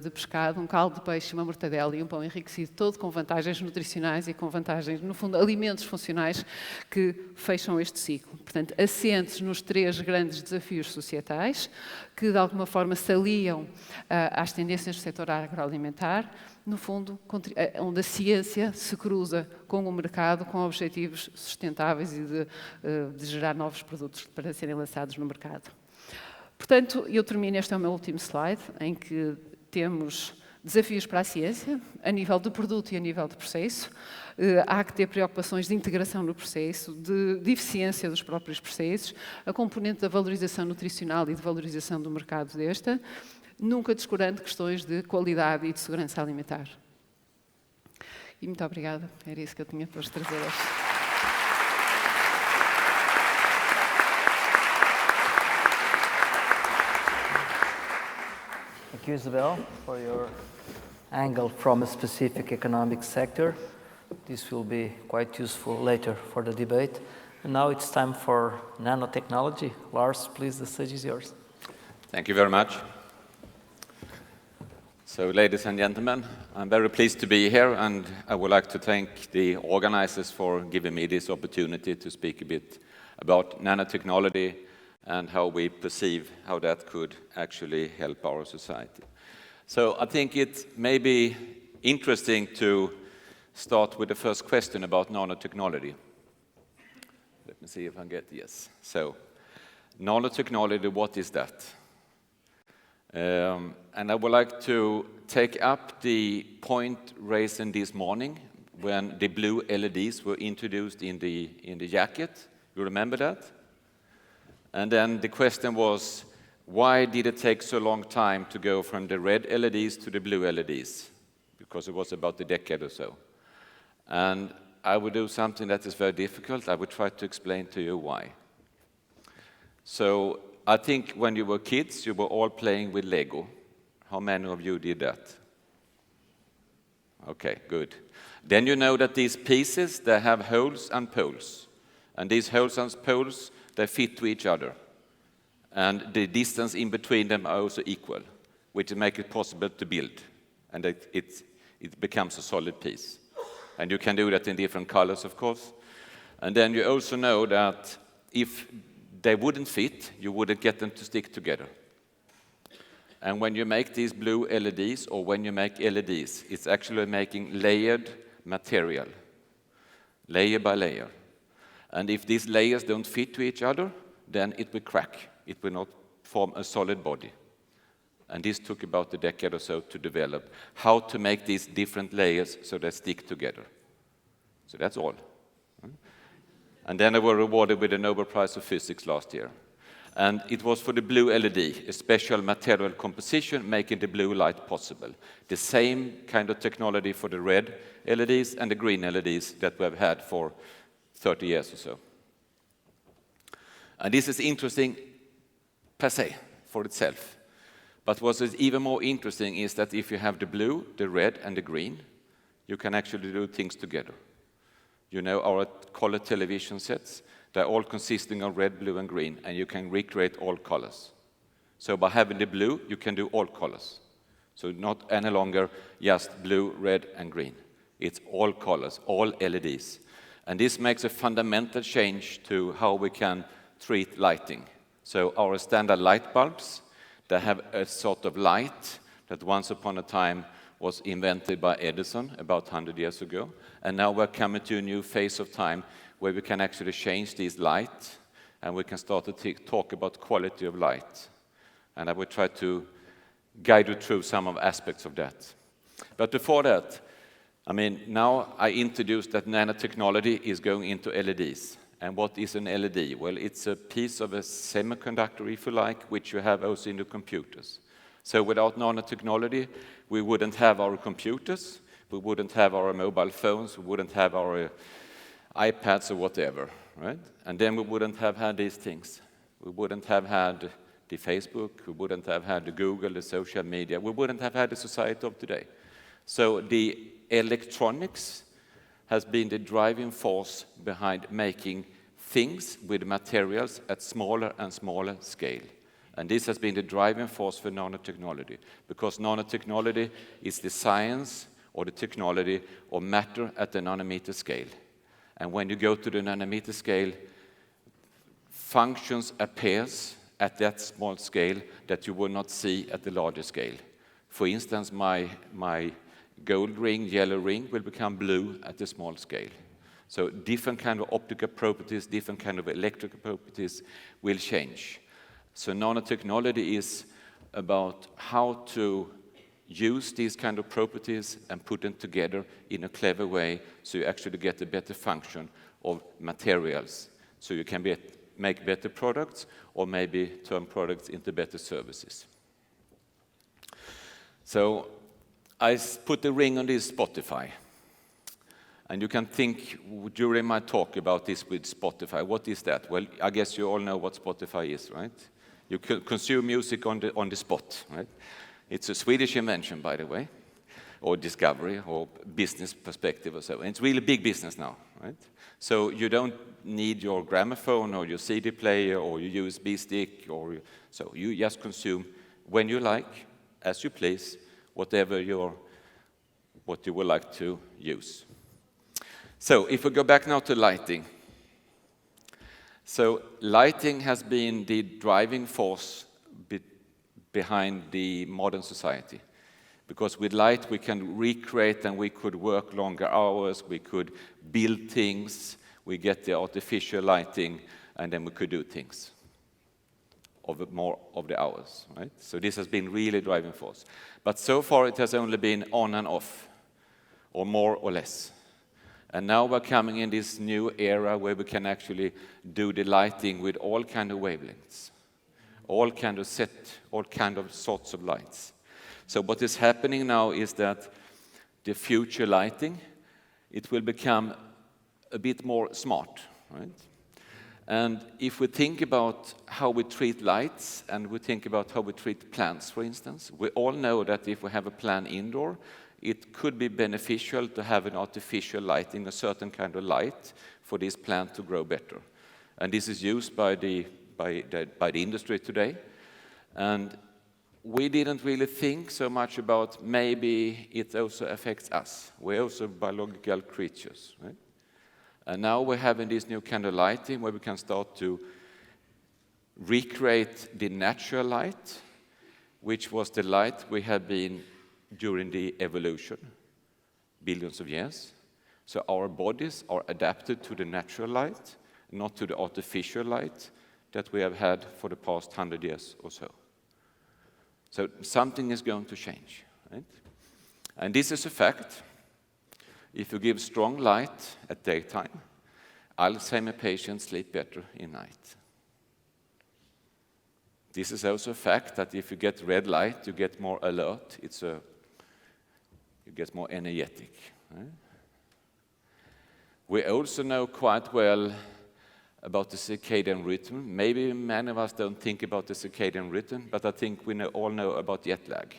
de pescado, um caldo de peixe, uma mortadela e um pão enriquecido, todo com vantagens nutricionais e com vantagens, no fundo, alimentos funcionais que fecham este ciclo. Portanto, assentes nos 3 grandes desafios societais, que de alguma forma se aliam às tendências do setor agroalimentar, no fundo, onde a ciência se cruza com o mercado com objetivos sustentáveis e de gerar novos produtos para serem lançados no mercado. Portanto, eu termino, este é o meu último slide, em que temos desafios para a ciência, a nível de produto e a nível de processo. Há que ter preocupações de integração no processo, de eficiência dos próprios processos, a componente da valorização nutricional e de valorização do mercado desta, nunca descurando questões de qualidade e de segurança alimentar. E muito obrigada, era isso que eu tinha para vos trazer hoje. you, Isabel, for your angle from a specific economic sector. This will be quite useful later for the debate. And now it's time for nanotechnology. Lars, please, the stage is yours. Thank you very much. So, ladies and gentlemen, I'm very pleased to be here, and I would like to thank the organizers for giving me this opportunity to speak a bit about nanotechnology and how we perceive how that could actually help our society. So I think it may be interesting to start with the first question about nanotechnology. Let me see if I get yes. So, nanotechnology, what is that? And I would like to take up the point raised this morning when the blue LEDs were introduced in the jacket. You remember that? And then the question was, why did it take so long time to go from the red LEDs to the blue LEDs? Because it was about a decade or so. And I would do something that is very difficult. I would try to explain to you why. So I think when you were kids, you were all playing with Lego. How many of you did that? Okay, good. Then you know that these pieces, they have holes and poles. And these holes and poles, they fit to each other. And the distance in between them are also equal, which makes it possible to build. And it becomes a solid piece. And you can do that in different colors, of course. And then you also know that if they wouldn't fit, you wouldn't get them to stick together. And when you make these blue LEDs, or when you make LEDs, it's actually making layered material, layer by layer. And if these layers don't fit to each other, then it will crack. It will not form a solid body. And this took about a decade or so to develop how to make these different layers so they stick together. So that's all. And then they were rewarded with the Nobel Prize of Physics last year. And it was for the blue LED, a special material composition making the blue light possible. The same kind of technology for the red LEDs and the green LEDs that we have had for 30 years or so. And this is interesting per se, for itself. But what is even more interesting is that if you have the blue, the red, and the green, you can actually do things together. You know our color television sets, they're all consisting of red, blue, and green, and you can recreate all colors. So by having the blue, you can do all colors. So not any longer just blue, red, and green. It's all colors, all LEDs. And this makes a fundamental change to how we can treat lighting. So our standard light bulbs, they have a sort of light that once upon a time was invented by Edison about 100 years ago. And now we're coming to a new phase of time where we can actually change these light and we can start to talk about quality of light. And I will try to guide you through some of aspects of that. But before that, I mean, now I introduced that nanotechnology is going into LEDs. And what is an LED? Well, it's a piece of a semiconductor, if you like, which you have also in the computers. So without nanotechnology, we wouldn't have our computers, we wouldn't have our mobile phones, we wouldn't have our iPads or whatever, right? And then we wouldn't have had these things. We wouldn't have had the Facebook, we wouldn't have had the Google, the social media, we wouldn't have had the society of today. So the electronics has been the driving force behind making things with materials at smaller and smaller scale. And this has been the driving force for nanotechnology, because nanotechnology is the science or the technology of matter at the nanometer scale. And when you go to the nanometer scale, functions appears at that small scale that you will not see at the larger scale. For instance, my gold ring, yellow ring will become blue at the small scale. So different kind of optical properties, different kind of electrical properties will change. So nanotechnology is about how to use these kind of properties and put them together in a clever way so you actually get a better function of materials. So you can make better products or maybe turn products into better services. So I put the ring on this Spotify. And you can think during my talk about this with Spotify. What is that? Well, I guess you all know what Spotify is, right? You consume music on the spot, right? It's a Swedish invention, by the way, or discovery, or business perspective or so. And it's really big business now, right? So you don't need your gramophone or your CD player or your USB stick, so you just consume when you like, as you please, what you would like to use. So if we go back now to lighting. So lighting has been the driving force behind the modern society. Because with light we can recreate, and we could work longer hours, we could build things, we get the artificial lighting, and then we could do things of more of the hours, right? So this has been really driving force. But so far it has only been on and off, or more or less. And now we're coming in this new era where we can actually do the lighting with all kind of wavelengths, all kind of sorts of lights. So what is happening now is that the future lighting, it will become a bit more smart, right? And if we think about how we treat lights, and we think about how we treat plants, for instance, we all know that if we have a plant indoor, it could be beneficial to have an artificial lighting, a certain kind of light, for this plant to grow better. And this is used by the industry today. And we didn't really think so much about maybe it also affects us. We're also biological creatures, right? And now we're having this new kind of lighting where we can start to recreate the natural light, which was the light we had been during the evolution, billions of years. So our bodies are adapted to the natural light, not to the artificial light that we have had for the past 100 years or so. So something is going to change, right? And this is a fact. If you give strong light at daytime, Alzheimer patients sleep better in night. This is also a fact that if you get red light, you get more alert. You get more energetic. Right? We also know quite well about the circadian rhythm. Maybe many of us don't think about the circadian rhythm, but I think we all know about jet lag.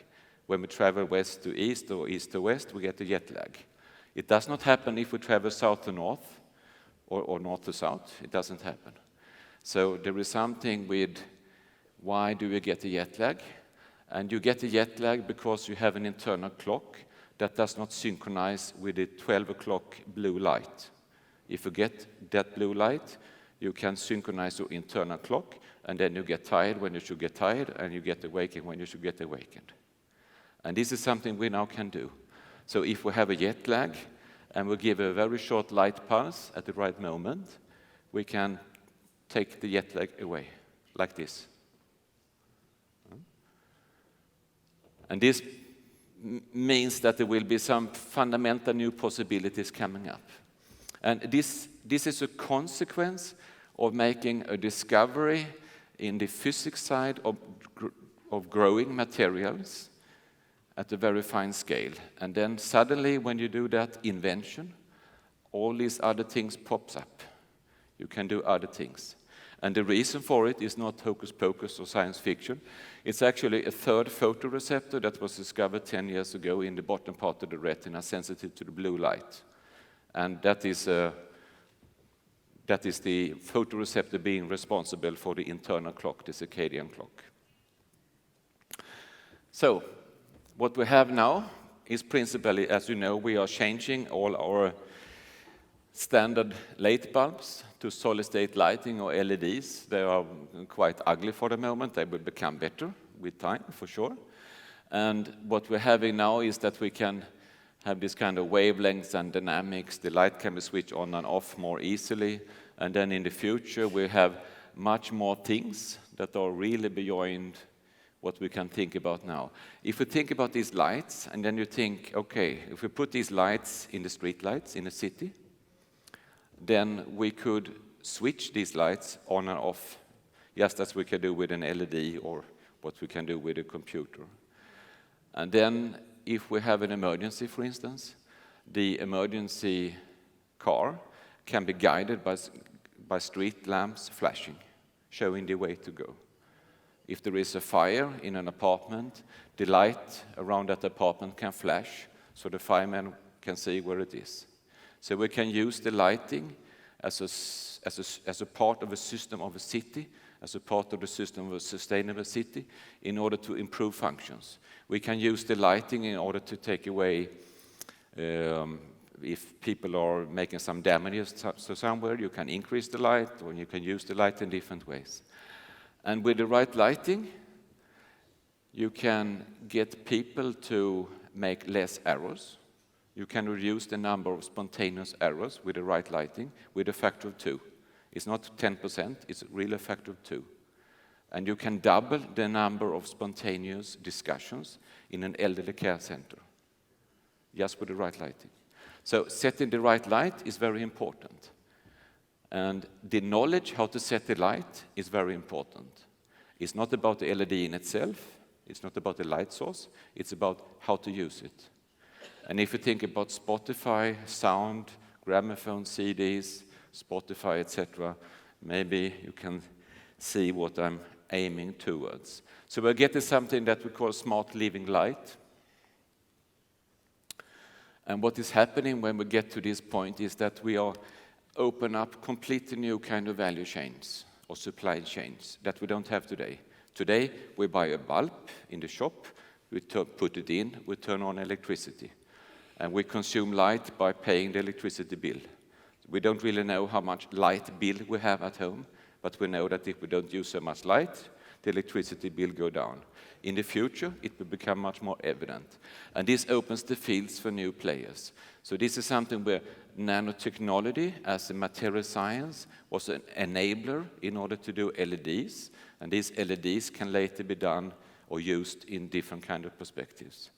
When we travel west to east or east to west, we get a jet lag. It does not happen if we travel south to north or north to south. It doesn't happen. So there is something with why do we get a jet lag? And you get a jet lag because you have an internal clock that does not synchronize with the 12 o'clock blue light. If you get that blue light, you can synchronize your internal clock, and then you get tired when you should get tired, and you get awakened when you should get awakened. And this is something we now can do. So if we have a jet lag, and we give a very short light pulse at the right moment, we can take the jet lag away, like this. And this means that there will be some fundamental new possibilities coming up. And this is a consequence of making a discovery in the physics side of growing materials at a very fine scale. And then suddenly, when you do that invention, all these other things pops up. You can do other things. And the reason for it is not hocus pocus or science fiction. It's actually a third photoreceptor that was discovered 10 years ago in the bottom part of the retina, sensitive to the blue light. And that is the photoreceptor being responsible for the internal clock, the circadian clock. So, what we have now is principally, as you know, we are changing all our standard light bulbs to solid-state lighting or LEDs. They are quite ugly for the moment. They will become better with time, for sure. And what we're having now is that we can have this kind of wavelengths and dynamics. The light can be switched on and off more easily. And then in the future, we have much more things that are really beyond what we can think about now. If we think about these lights, and then you think, okay, if we put these lights in the street lights in a city, then we could switch these lights on and off, just as we can do with an LED or what we can do with a computer. And then if we have an emergency, for instance, the emergency car can be guided by street lamps flashing, showing the way to go. If there is a fire in an apartment, the light around that apartment can flash so the fireman can see where it is. So we can use the lighting as a part of a system of a city, as a part of the system of a sustainable city, in order to improve functions. We can use the lighting in order to take away if people are making some damages to somewhere, you can increase the light, or you can use the light in different ways. And with the right lighting, you can get people to make less errors. You can reduce the number of spontaneous errors with the right lighting with a factor of 2. It's not 10%, it's really a factor of 2. And you can double the number of spontaneous discussions in an elderly care center, just with the right lighting. So setting the right light is very important. And the knowledge how to set the light is very important. It's not about the LED in itself, it's not about the light source, it's about how to use it. And if you think about Spotify, sound, gramophone, CDs, Spotify, etc., maybe you can see what I'm aiming towards. So we're getting something that we call smart living light. And what is happening when we get to this point is that we are open up completely new kind of value chains or supply chains that we don't have today. Today, we buy a bulb in the shop, we put it in, we turn on electricity. And we consume light by paying the electricity bill. We don't really know how much light bill we have at home, but we know that if we don't use so much light, the electricity bill go down. In the future, it will become much more evident. And this opens the fields for new players. So this is something where nanotechnology as a material science was an enabler in order to do LEDs. And these LEDs can later be done or used in different kind of perspectives,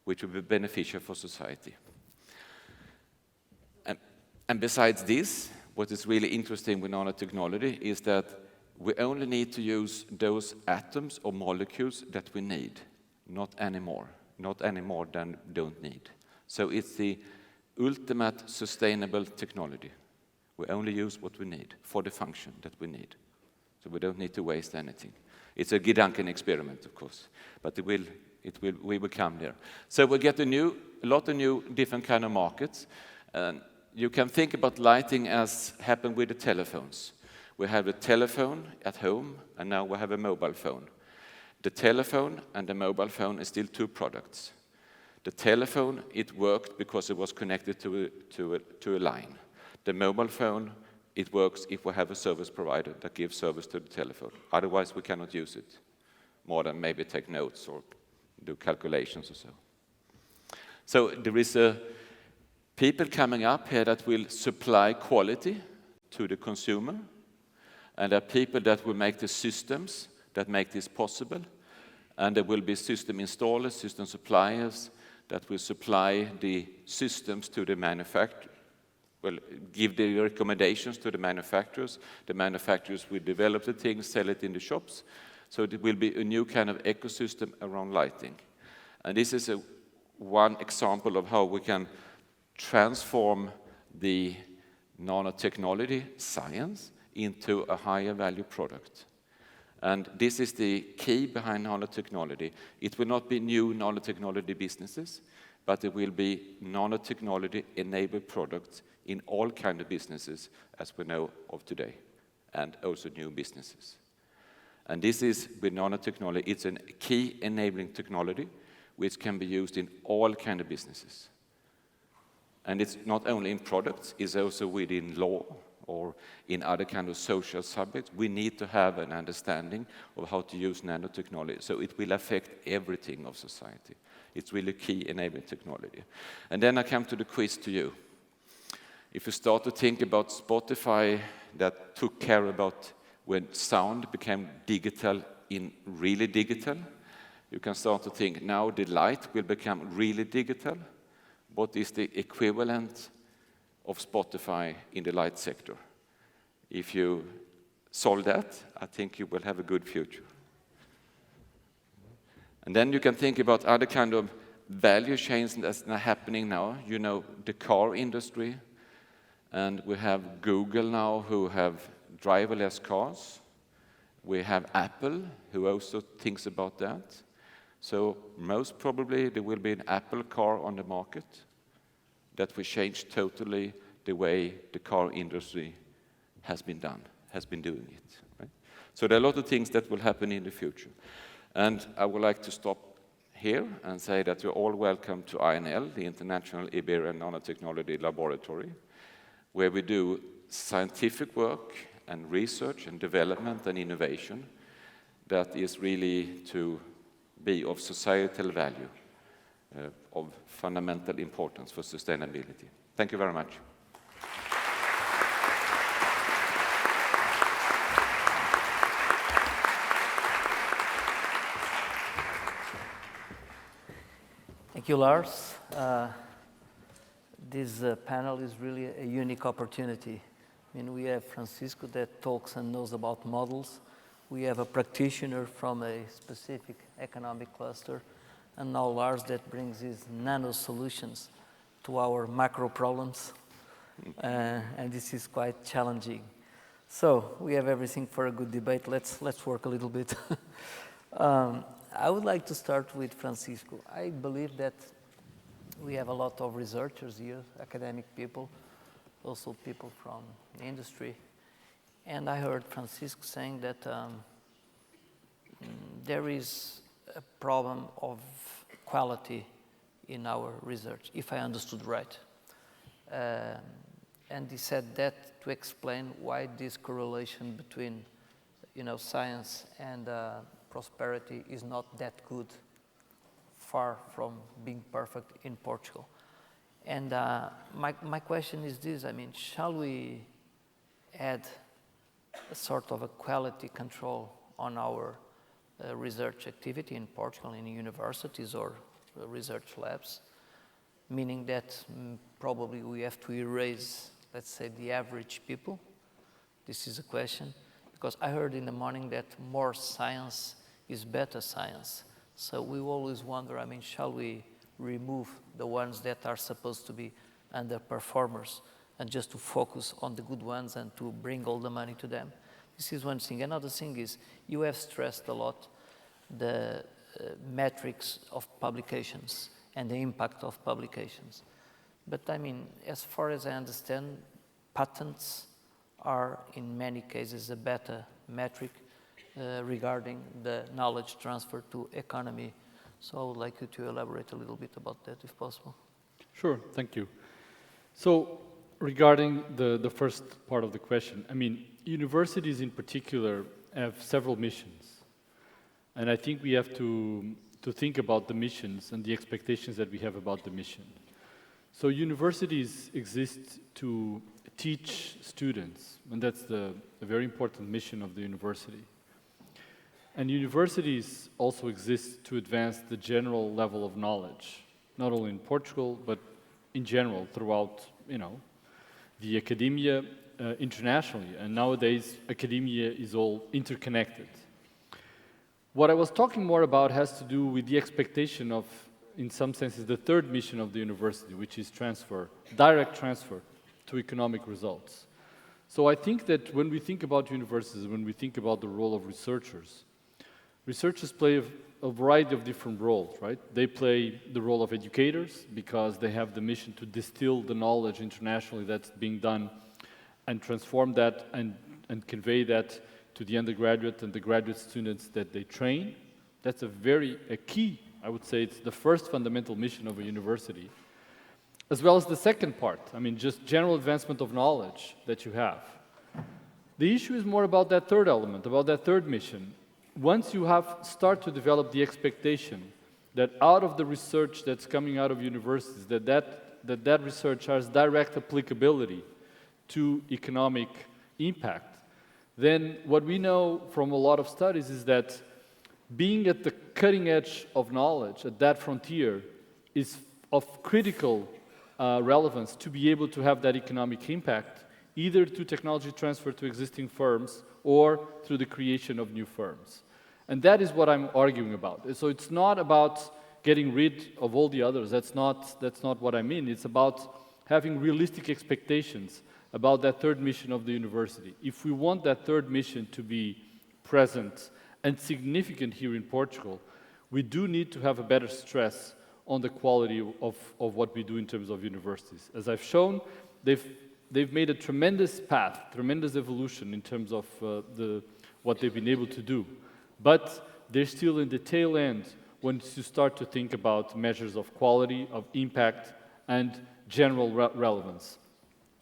which will be beneficial for society. And besides this, what is really interesting with nanotechnology is that we only need to use those atoms or molecules that we need, not any more than we don't need. So it's the ultimate sustainable technology. We only use what we need for the function that we need. So we don't need to waste anything. It's a Gedanken experiment, of course, but we will come there. So we get a lot of new different kind of markets. And you can think about lighting as happened with the telephones. We have a telephone at home, and now we have a mobile phone. The telephone and the mobile phone are still two products. The telephone, it worked because it was connected to a line. The mobile phone, it works if we have a service provider that gives service to the telephone. Otherwise, we cannot use it, more than maybe take notes or do calculations or so. So there is people coming up here that will supply quality to the consumer, and there are people that will make the systems that make this possible, and there will be system installers, system suppliers that will supply the systems to the manufacturer, will give the recommendations to the manufacturers. The manufacturers will develop the things, sell it in the shops. So it will be a new kind of ecosystem around lighting. And this is one example of how we can transform the nanotechnology science into a higher value product. And this is the key behind nanotechnology. It will not be new nanotechnology businesses, but it will be nanotechnology-enabled products in all kinds of businesses as we know of today, and also new businesses. And this is, with nanotechnology, it's a key enabling technology which can be used in all kinds of businesses. And it's not only in products, it's also within law or in other kind of social subjects. We need to have an understanding of how to use nanotechnology, so it will affect everything of society. It's really key enabling technology. And then I come to the quiz to you. If you start to think about Spotify that took care about when sound became digital in really digital, you can start to think now the light will become really digital. What is the equivalent of Spotify in the light sector? If you solve that, I think you will have a good future. And then you can think about other kind of value chains that's happening now. You know, the car industry, and we have Google now who have driverless cars. We have Apple who also thinks about that. So most probably there will be an Apple car on the market that will change totally the way the car industry has been doing it. Right? So there are a lot of things that will happen in the future. And I would like to stop here and say that you're all welcome to INL, the International Iberian Nanotechnology Laboratory, where we do scientific work and research and development and innovation that is really to be of societal value, of fundamental importance for sustainability. Thank you very much. Thank you, Lars. This panel is really a unique opportunity. I mean, we have Francisco that talks and knows about models. We have a practitioner from a specific economic cluster, and now Lars that brings his nano solutions to our macro problems, and this is quite challenging. So we have everything for a good debate. Let's work a little bit. I would like to start with Francisco. I believe that we have a lot of researchers here, academic people, also people from industry. And I heard Francisco saying that there is a problem of quality in our research, if I understood right. And he said that to explain why this correlation between, science and prosperity is not that good, far from being perfect in Portugal. And my question is this, I mean, shall we add a sort of a quality control on our research activity in Portugal, in universities or research labs, meaning that probably we have to erase, let's say, the average people? This is a question, because I heard in the morning that more science is better science. So we always wonder, I mean, shall we remove the ones that are supposed to be underperformers and just to focus on the good ones and to bring all the money to them? This is one thing. Another thing is you have stressed a lot the metrics of publications and the impact of publications. But I mean, as far as I understand, patents are in many cases a better metric regarding the knowledge transfer to economy. So I would like you to elaborate a little bit about that, if possible. Sure, thank you. So regarding the first part of the question, I mean, universities in particular have several missions. And I think we have to think about the missions and the expectations that we have about the mission. So universities exist to teach students, and that's a very important mission of the university. And universities also exist to advance the general level of knowledge, not only in Portugal, but in general throughout, the academia internationally. And nowadays, academia is all interconnected. What I was talking more about has to do with the expectation of, in some senses, the third mission of the university, which is transfer, direct transfer to economic results. So I think that when we think about universities, when we think about the role of researchers play a variety of different roles, right? They play the role of educators because they have the mission to distill the knowledge internationally that's being done and transform that and convey that to the undergraduate and the graduate students that they train. That's a key, I would say, it's the first fundamental mission of a university. As well as the second part, I mean, just general advancement of knowledge that you have. The issue is more about that third element, about that third mission. Once you start to develop the expectation that out of the research that's coming out of universities, that research has direct applicability to economic impact, then what we know from a lot of studies is that being at the cutting edge of knowledge, at that frontier, is of critical relevance to be able to have that economic impact, either through technology transfer to existing firms or through the creation of new firms. And that is what I'm arguing about. So it's not about getting rid of all the others. That's not what I mean. It's about having realistic expectations about that third mission of the university. If we want that third mission to be present and significant here in Portugal, we do need to have a better stress on the quality of what we do in terms of universities. As I've shown, they've made a tremendous path, tremendous evolution in terms of what they've been able to do. But they're still in the tail end once you start to think about measures of quality, of impact, and general relevance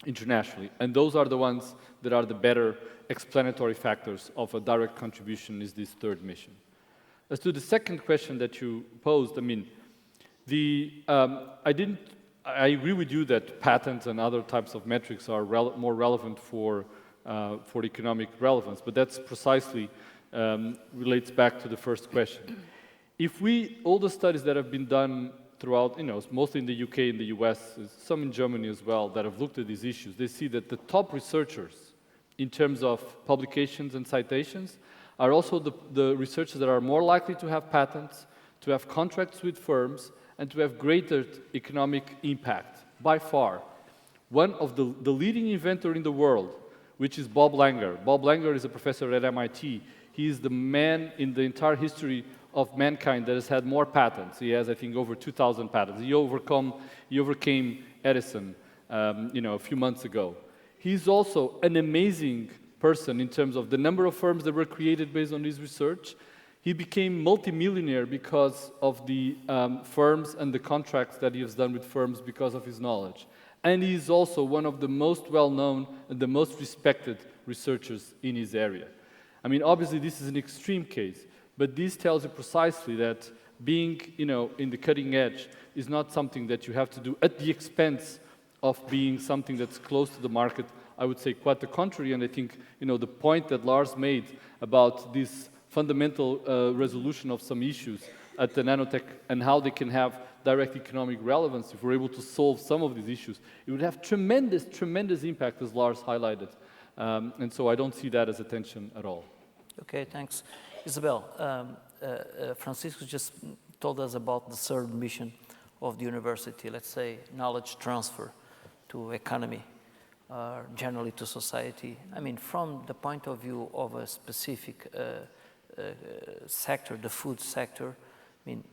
internationally. And those are the ones that are the better explanatory factors of a direct contribution is this third mission. As to the second question that you posed, I mean, I agree with you that patents and other types of metrics are more relevant for economic relevance, but that's precisely relates back to the first question. If all the studies that have been done throughout, mostly in the UK and the US, some in Germany as well, that have looked at these issues, they see that the top researchers in terms of publications and citations are also the researchers that are more likely to have patents, to have contracts with firms, and to have greater economic impact, by far. One of the leading inventor in the world, which is Bob Langer. Bob Langer is a professor at MIT. He is the man in the entire history of mankind that has had more patents. He has, I think, over 2,000 patents. He overcame Edison, a few months ago. He's also an amazing person in terms of the number of firms that were created based on his research. He became multimillionaire because of the firms and the contracts that he has done with firms because of his knowledge. And he is also one of the most well-known and the most respected researchers in his area. I mean, obviously, this is an extreme case, but this tells you precisely that being, in the cutting edge is not something that you have to do at the expense of being something that's close to the market. I would say quite the contrary, and I think, the point that Lars made about this fundamental resolution of some issues at the nanotech and how they can have direct economic relevance, if we're able to solve some of these issues, it would have tremendous, tremendous impact, as Lars highlighted. And so I don't see that as a tension at all. Okay, thanks. Isabel, Francisco just told us about the third mission of the university, let's say knowledge transfer to economy, generally to society. I mean, from the point of view of a specific sector, the food sector, I mean,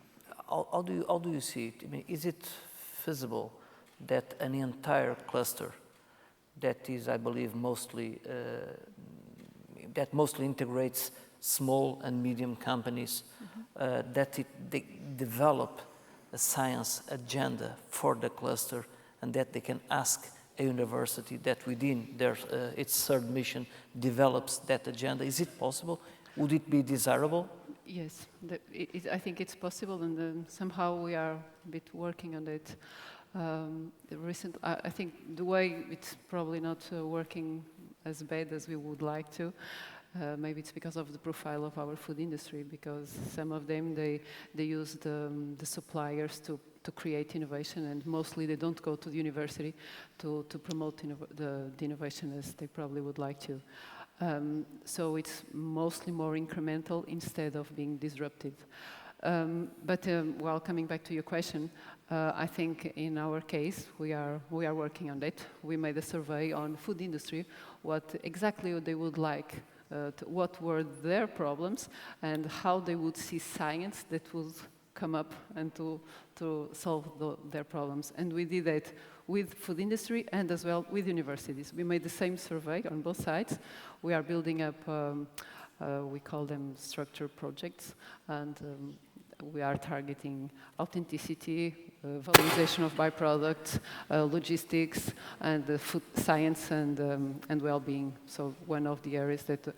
how do you see it? I mean, is it feasible that an entire cluster that is, I believe, mostly integrates small and medium companies, they develop a science agenda for the cluster, and that they can ask a university that within its third mission develops that agenda? Is it possible? Would it be desirable? Yes, I think it's possible, and somehow we are a bit working on it. I think the way it's probably not working as bad as we would like to. Maybe it's because of the profile of our food industry, because some of them, they use the suppliers to create innovation, and mostly they don't go to the university to promote the innovation as they probably would like to. So it's mostly more incremental instead of being disruptive. But while coming back to your question, I think in our case we are working on it. We made a survey on food industry, what exactly they would like, what were their problems, and how they would see science that would come up and to solve their problems. And we did that with food industry and as well with universities. We made the same survey on both sides. We are building up, we call them structure projects, and we are targeting authenticity, valorization of byproducts, logistics, and food science and well-being. So one of the areas that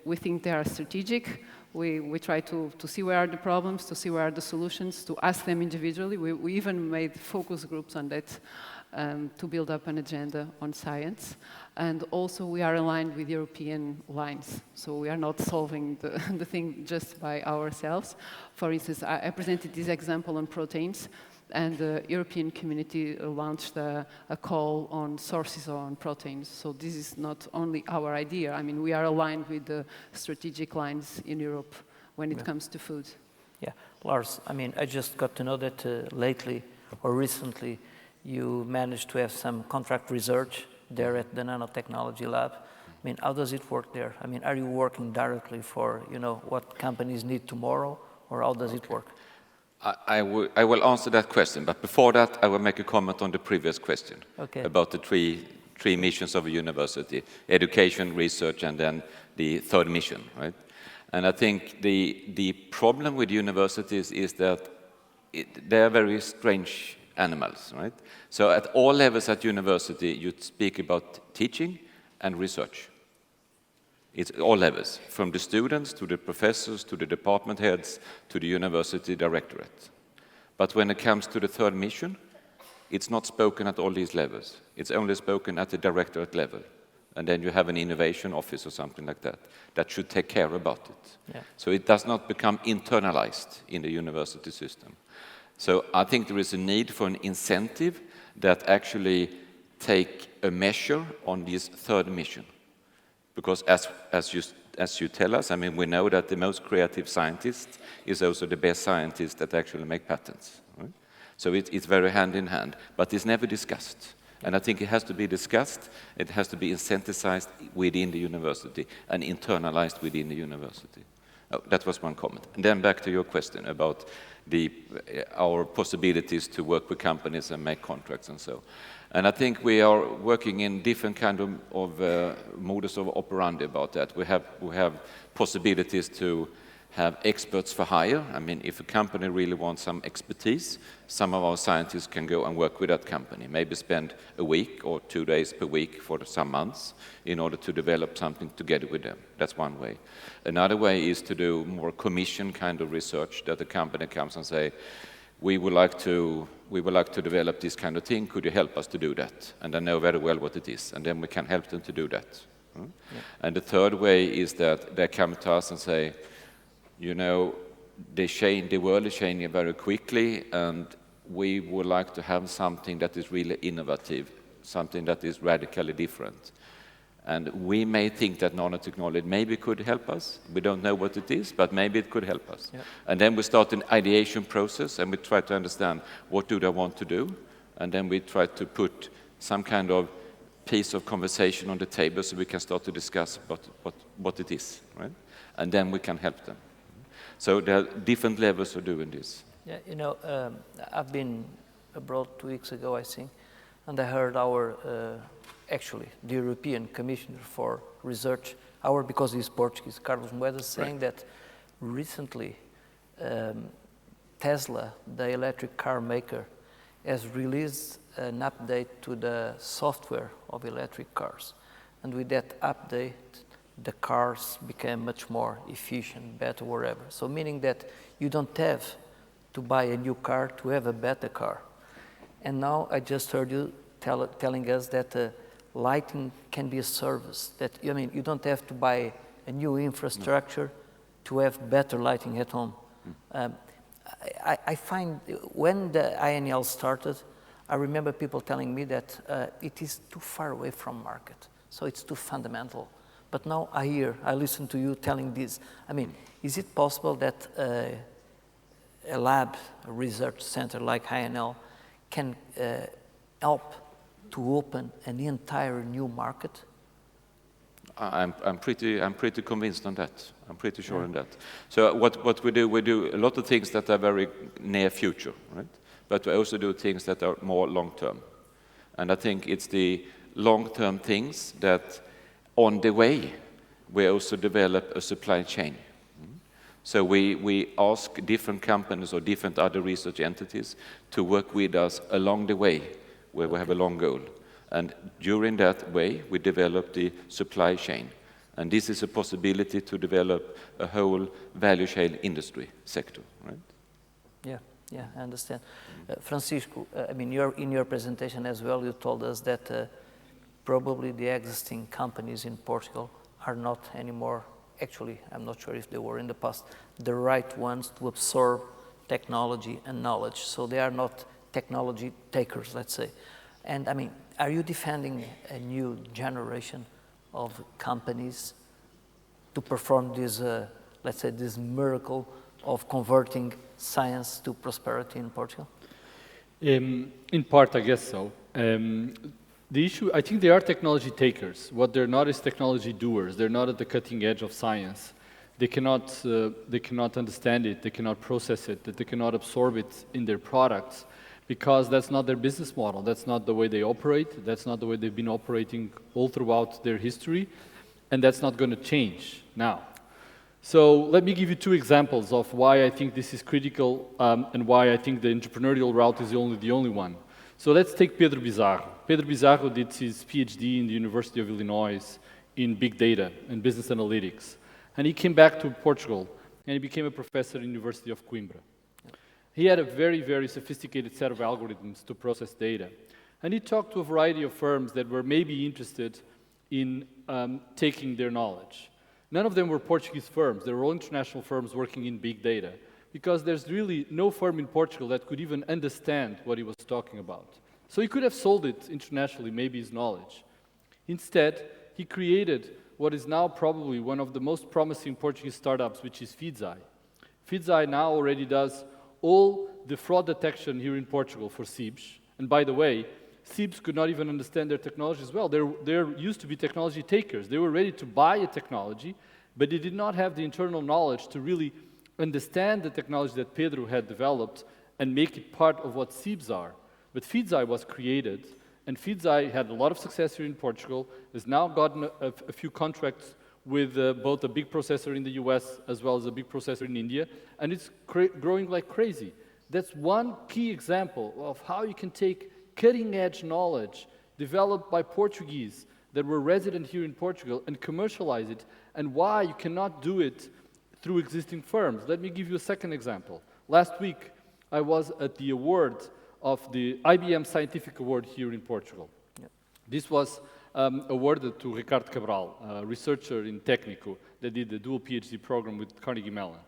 we think they are strategic. We try to see where are the problems, to see where are the solutions, to ask them individually. We even made focus groups on that to build up an agenda on science. And also we are aligned with European lines. So we are not solving the thing just by ourselves. For instance, I presented this example on proteins, and the European community launched a call on sources on proteins. So this is not only our idea. I mean, we are aligned with the strategic lines in Europe when it comes to food. Yeah, Lars, I mean, I just got to know that lately or recently you managed to have some contract research there at the Nanotechnology Lab. I mean, how does it work there? I mean, are you working directly for, what companies need tomorrow, or how does it work? I will answer that question, but before that, I will make a comment on the previous question about the three missions of a university: education, research, and then the third mission, right? And I think the problem with universities is that they are very strange animals, right? So at all levels at university, you speak about teaching and research. It's all levels, from the students to the professors to the department heads to the university directorate. But when it comes to the third mission, it's not spoken at all these levels. It's only spoken at the directorate level. And then you have an innovation office or something like that that should take care about it. Yeah. So it does not become internalized in the university system. So I think there is a need for an incentive that actually take a measure on this third mission. Because as you tell us, I mean, we know that the most creative scientist is also the best scientist that actually make patents. Right? So it's very hand in hand, but it's never discussed. And I think it has to be discussed, it has to be incentivized within the university and internalized within the university. Oh, that was one comment. And then back to your question about our possibilities to work with companies and make contracts and so. And I think we are working in different kind of modus of operandi about that. We have possibilities to have experts for hire. I mean, if a company really wants some expertise, some of our scientists can go and work with that company, maybe spend a week or 2 days per week for some months in order to develop something together with them. That's one way. Another way is to do more commission kind of research, that the company comes and say, we would like to develop this kind of thing, could you help us to do that? And I know very well what it is, and then we can help them to do that. Yeah. And the third way is that they come to us and say, you know, the world is changing very quickly, and we would like to have something that is really innovative, something that is radically different. And we may think that nanotechnology maybe could help us. We don't know what it is, but maybe it could help us. Yeah. And then we start an ideation process, and we try to understand what do they want to do, and then we try to put some kind of piece of conversation on the table so we can start to discuss what it is, right? And then we can help them. So there are different levels of doing this. Yeah, you know, I've been abroad 2 weeks ago, I think, and I heard actually the European Commissioner for Research, because he's Portuguese, Carlos Moedas, saying that recently Tesla, the electric car maker, has released an update to the software of electric cars. And with that update, the cars became much more efficient, better, whatever. So meaning that you don't have to buy a new car to have a better car. And now I just heard you telling us that lighting can be a service. That, I mean, you don't have to buy a new infrastructure to have better lighting at home. I find when the INL started, I remember people telling me that it is too far away from market, so it's too fundamental. But now I listen to you telling this. I mean, is it possible that a lab, a research center like INL can help to open an entire new market? I'm pretty convinced on that. I'm pretty sure on that. So what we do a lot of things that are very near future, right? But we also do things that are more long term. And I think it's the long term things that on the way we also develop a supply chain. So we ask different companies or different other research entities to work with us along the way where we have a long goal. And during that way, we develop the supply chain. And this is a possibility to develop a whole value chain industry sector, right? Yeah, I understand. Francisco, I mean, in your presentation as well, you told us that probably the existing companies in Portugal are not anymore, actually, I'm not sure if they were in the past, the right ones to absorb technology and knowledge. So they are not technology takers, let's say. And I mean, are you defending a new generation of companies to perform this, let's say, this miracle of converting science to prosperity in Portugal? In part, I guess so. The issue, I think they are technology takers. What they're not is technology doers. They're not at the cutting edge of science. they cannot understand it, they cannot process it, that they cannot absorb it in their products, because that's not their business model, that's not the way they operate, that's not the way they've been operating all throughout their history, and that's not going to change now. So let me give you two examples of why I think this is critical and why I think the entrepreneurial route is the only one. So let's take Pedro Bizarro. Pedro Bizarro did his PhD in the University of Illinois in big data and business analytics. And he came back to Portugal and he became a professor at the University of Coimbra. He had a very, very sophisticated set of algorithms to process data. And he talked to a variety of firms that were maybe interested in taking their knowledge. None of them were Portuguese firms. They were all international firms working in big data, because there's really no firm in Portugal that could even understand what he was talking about. So he could have sold it internationally, maybe his knowledge. Instead, he created what is now probably one of the most promising Portuguese startups, which is Feedzai. Feedzai now already does all the fraud detection here in Portugal for SIBS. And by the way, SIBS could not even understand their technology as well. They used to be technology takers. They were ready to buy a technology, but they did not have the internal knowledge to really understand the technology that Pedro had developed and make it part of what SIBS are. But Feedzai was created, and Feedzai had a lot of success here in Portugal, has now gotten a few contracts with both a big processor in the US as well as a big processor in India, and it's growing like crazy. That's one key example of how you can take cutting-edge knowledge developed by Portuguese that were resident here in Portugal and commercialize it, and why you cannot do it through existing firms. Let me give you a second example. Last week, I was at the award of the IBM Scientific Award here in Portugal. Yep. This was awarded to Ricardo Cabral, a researcher in Técnico that did the dual PhD program with Carnegie Mellon.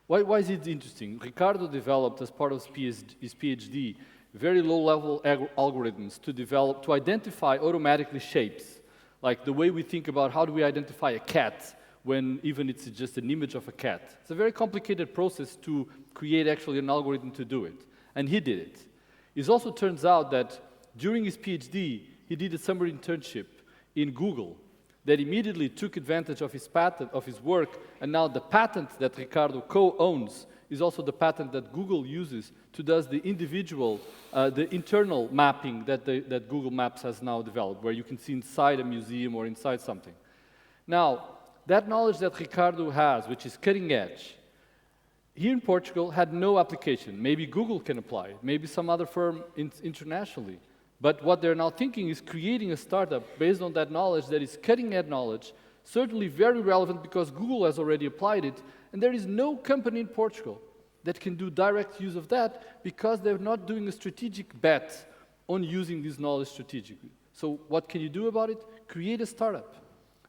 Why is it interesting? Ricardo developed, as part of his PhD, very low-level algorithms to identify automatically shapes, like the way we think about how do we identify a cat when even it's just an image of a cat. It's a very complicated process to create actually an algorithm to do it, and he did it. It also turns out that during his PhD, he did a summer internship in Google that immediately took advantage of his patent, of his work, and now the patent that Ricardo co-owns is also the patent that Google uses to do the internal mapping that Google Maps has now developed, where you can see inside a museum or inside something. Now, that knowledge that Ricardo has, which is cutting edge, here in Portugal had no application. Maybe Google can apply it, maybe some other firm internationally. But what they're now thinking is creating a startup based on that knowledge that is cutting-edge knowledge, certainly very relevant because Google has already applied it, and there is no company in Portugal that can do direct use of that because they're not doing a strategic bet on using this knowledge strategically. So what can you do about it? Create a startup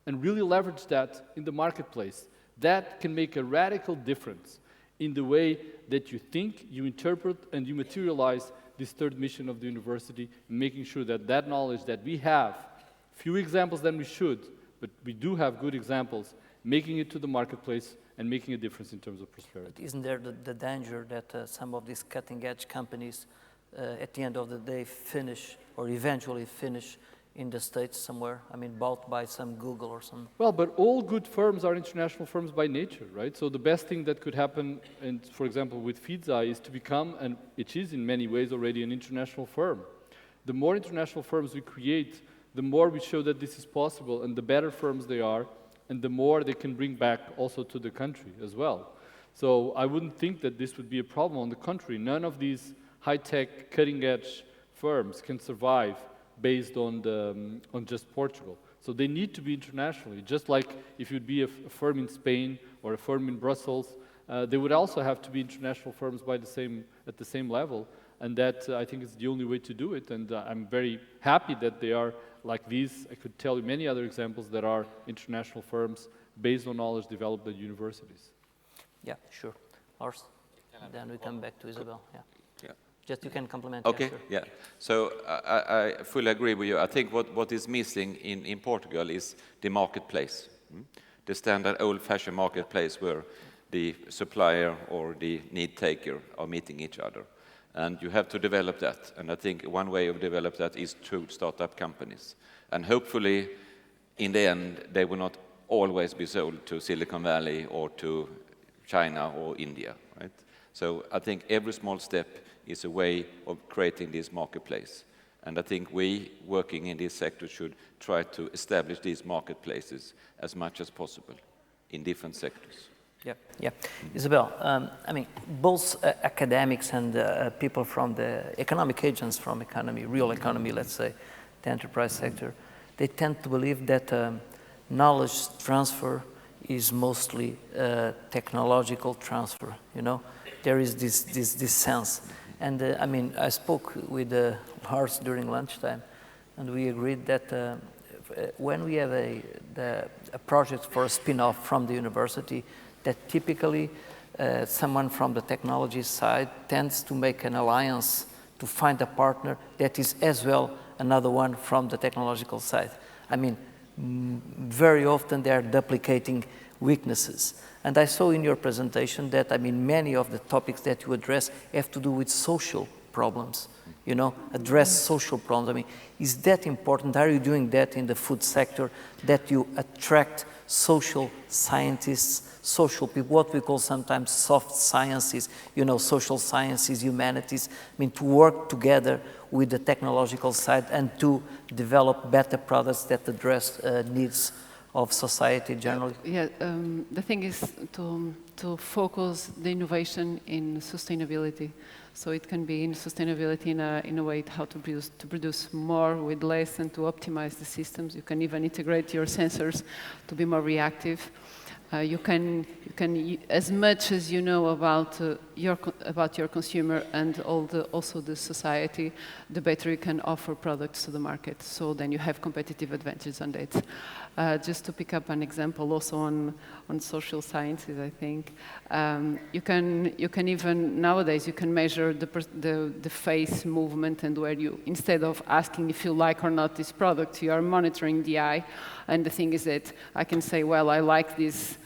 and really leverage that in the marketplace. That can make a radical difference in the way that you think, you interpret, and you materialize this third mission of the university, making sure that that knowledge that we have, fewer examples than we should, but we do have good examples, making it to the marketplace and making a difference in terms of prosperity. But isn't there the danger that some of these cutting-edge companies, at the end of the day, finish or eventually finish in the States somewhere? I mean, bought by some Google or some... Well, but all good firms are international firms by nature, right? So the best thing that could happen, and for example, with Feedzai, is to become, and it is in many ways already an international firm. The more international firms we create, the more we show that this is possible, and the better firms they are, and the more they can bring back also to the country as well. So I wouldn't think that this would be a problem. On the contrary, none of these high-tech, cutting-edge firms can survive based on just Portugal. So they need to be internationally. Just like if you'd be a firm in Spain or a firm in Brussels, they would also have to be international firms at the same level. And that, I think, is the only way to do it. And I'm very happy that they are like these. I could tell you many other examples that are international firms based on knowledge developed at universities. Yeah, sure. Lars? Then we come back to Isabel. Yeah. Yeah. Just you can complement. Okay, yeah. So I fully agree with you. I think what is missing in Portugal is the marketplace. The standard old-fashioned marketplace where the supplier or the need taker are meeting each other. And you have to develop that. And I think one way of develop that is through startup companies. And hopefully, in the end, they will not always be sold to Silicon Valley or to China or India, right? So I think every small step is a way of creating this marketplace. And I think we, working in this sector, should try to establish these marketplaces as much as possible in different sectors. Yeah. Isabel, I mean, both academics and people from the economic agents from economy, real economy, let's say, the enterprise sector, they tend to believe that knowledge transfer is mostly technological transfer, you know? There is this sense. And I mean, I spoke with Lars during lunchtime, and we agreed that when we have a project for a spin-off from the university, that typically someone from the technology side tends to make an alliance to find a partner that is as well another one from the technological side. I mean, very often they are duplicating weaknesses. And I saw in your presentation that, I mean, many of the topics that you address have to do with social problems, you know, address social problems. I mean, is that important? Are you doing that in the food sector, that you attract social scientists, social people, what we call sometimes soft sciences, you know, social sciences, humanities, I mean, to work together with the technological side and to develop better products that address needs of society generally? Yeah, the thing is to focus the innovation in sustainability. So it can be in sustainability in a way how to produce more with less and to optimize the systems. You can even integrate your sensors to be more reactive. You can, as much as you know about your consumer and also the society, the better you can offer products to the market. So then you have competitive advantages on that. Just to pick up an example, also on social sciences, I think you can even nowadays you can measure the face movement, and where you, instead of asking if you like or not this product, you are monitoring the eye. And the thing is that I can say, well, I like this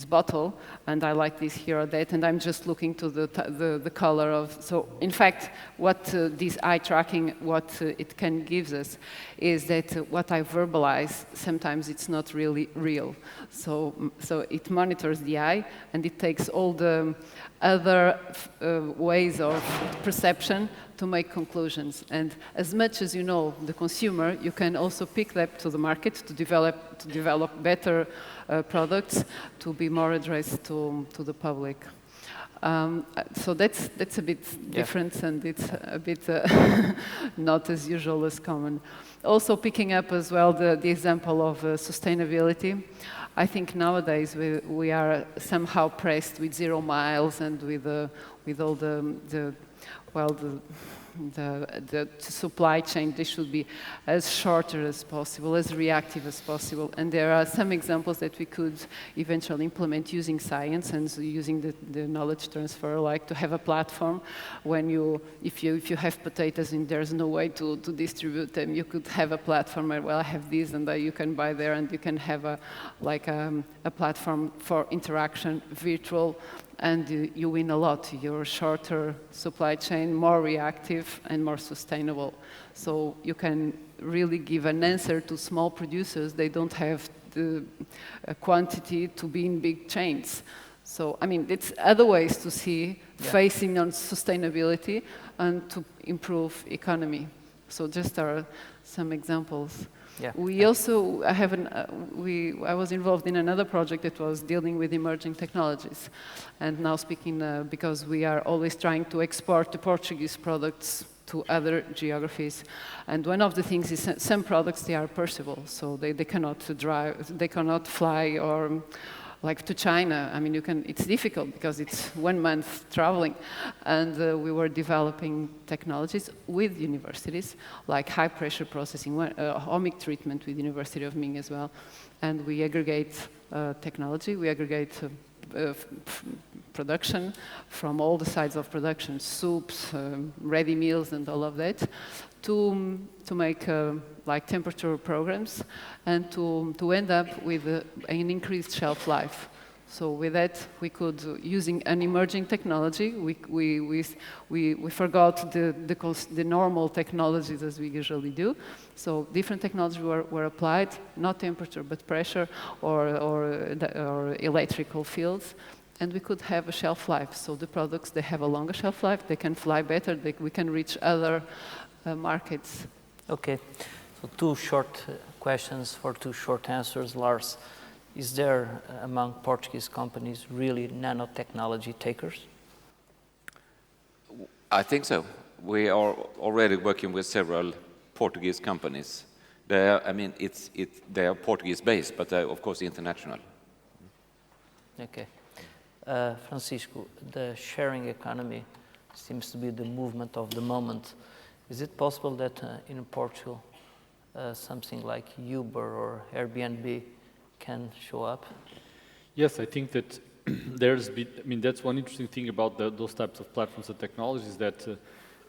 bottle, and I like this here or that, and I'm just looking to the color of. So in fact, what this eye tracking, what it can give us, is that what I verbalize, sometimes it's not really real. So it monitors the eye, and it takes all the other ways of perception to make conclusions. And as much as you know the consumer, you can also pick that to the market to develop better products to be more addressed to the public. So that's a bit different, and it's a bit not as usual as common. Also picking up as well the example of sustainability. I think nowadays we are somehow pressed with 0 miles and with all the supply chain. They should be as shorter as possible, as reactive as possible. And there are some examples that we could eventually implement using science and using the knowledge transfer, like to have a platform when if you have potatoes and there's no way to distribute them, you could have a platform where, well, I have these, and you can buy there, and you can have a platform for interaction, virtual. And you win a lot. You're shorter supply chain, more reactive, and more sustainable. So you can really give an answer to small producers. They don't have the quantity to be in big chains. So, I mean, it's other ways to see facing on sustainability and to improve economy. So just are some examples. Yeah. We also, I was involved in another project that was dealing with emerging technologies. And now speaking, because we are always trying to export the Portuguese products to other geographies. And one of the things is some products, they are perishable. So they cannot they cannot fly or like to China. I mean, it's difficult because it's 1 month traveling. And we were developing technologies with universities, like high pressure processing, ohmic treatment with University of Minho as well. And we aggregate technology, we aggregate production from all the sides of production, soups, ready meals, and all of that, to make like temperature programs, and to end up with an increased shelf life. So with that, we could, using an emerging technology, we forgot the normal technologies as we usually do. So different technologies were applied, not temperature, but pressure or electrical fields. And we could have a shelf life. So the products, they have a longer shelf life, they can fly better, we can reach other markets. Okay, so 2 short questions for 2 short answers. Lars, is there among Portuguese companies really nanotechnology takers? I think so. We are already working with several Portuguese companies. They are Portuguese-based, but they're of course international. Okay. Francisco, the sharing economy seems to be the movement of the moment. Is it possible that in Portugal something like Uber or Airbnb can show up? Yes, I think that that's one interesting thing about those types of platforms and technologies, that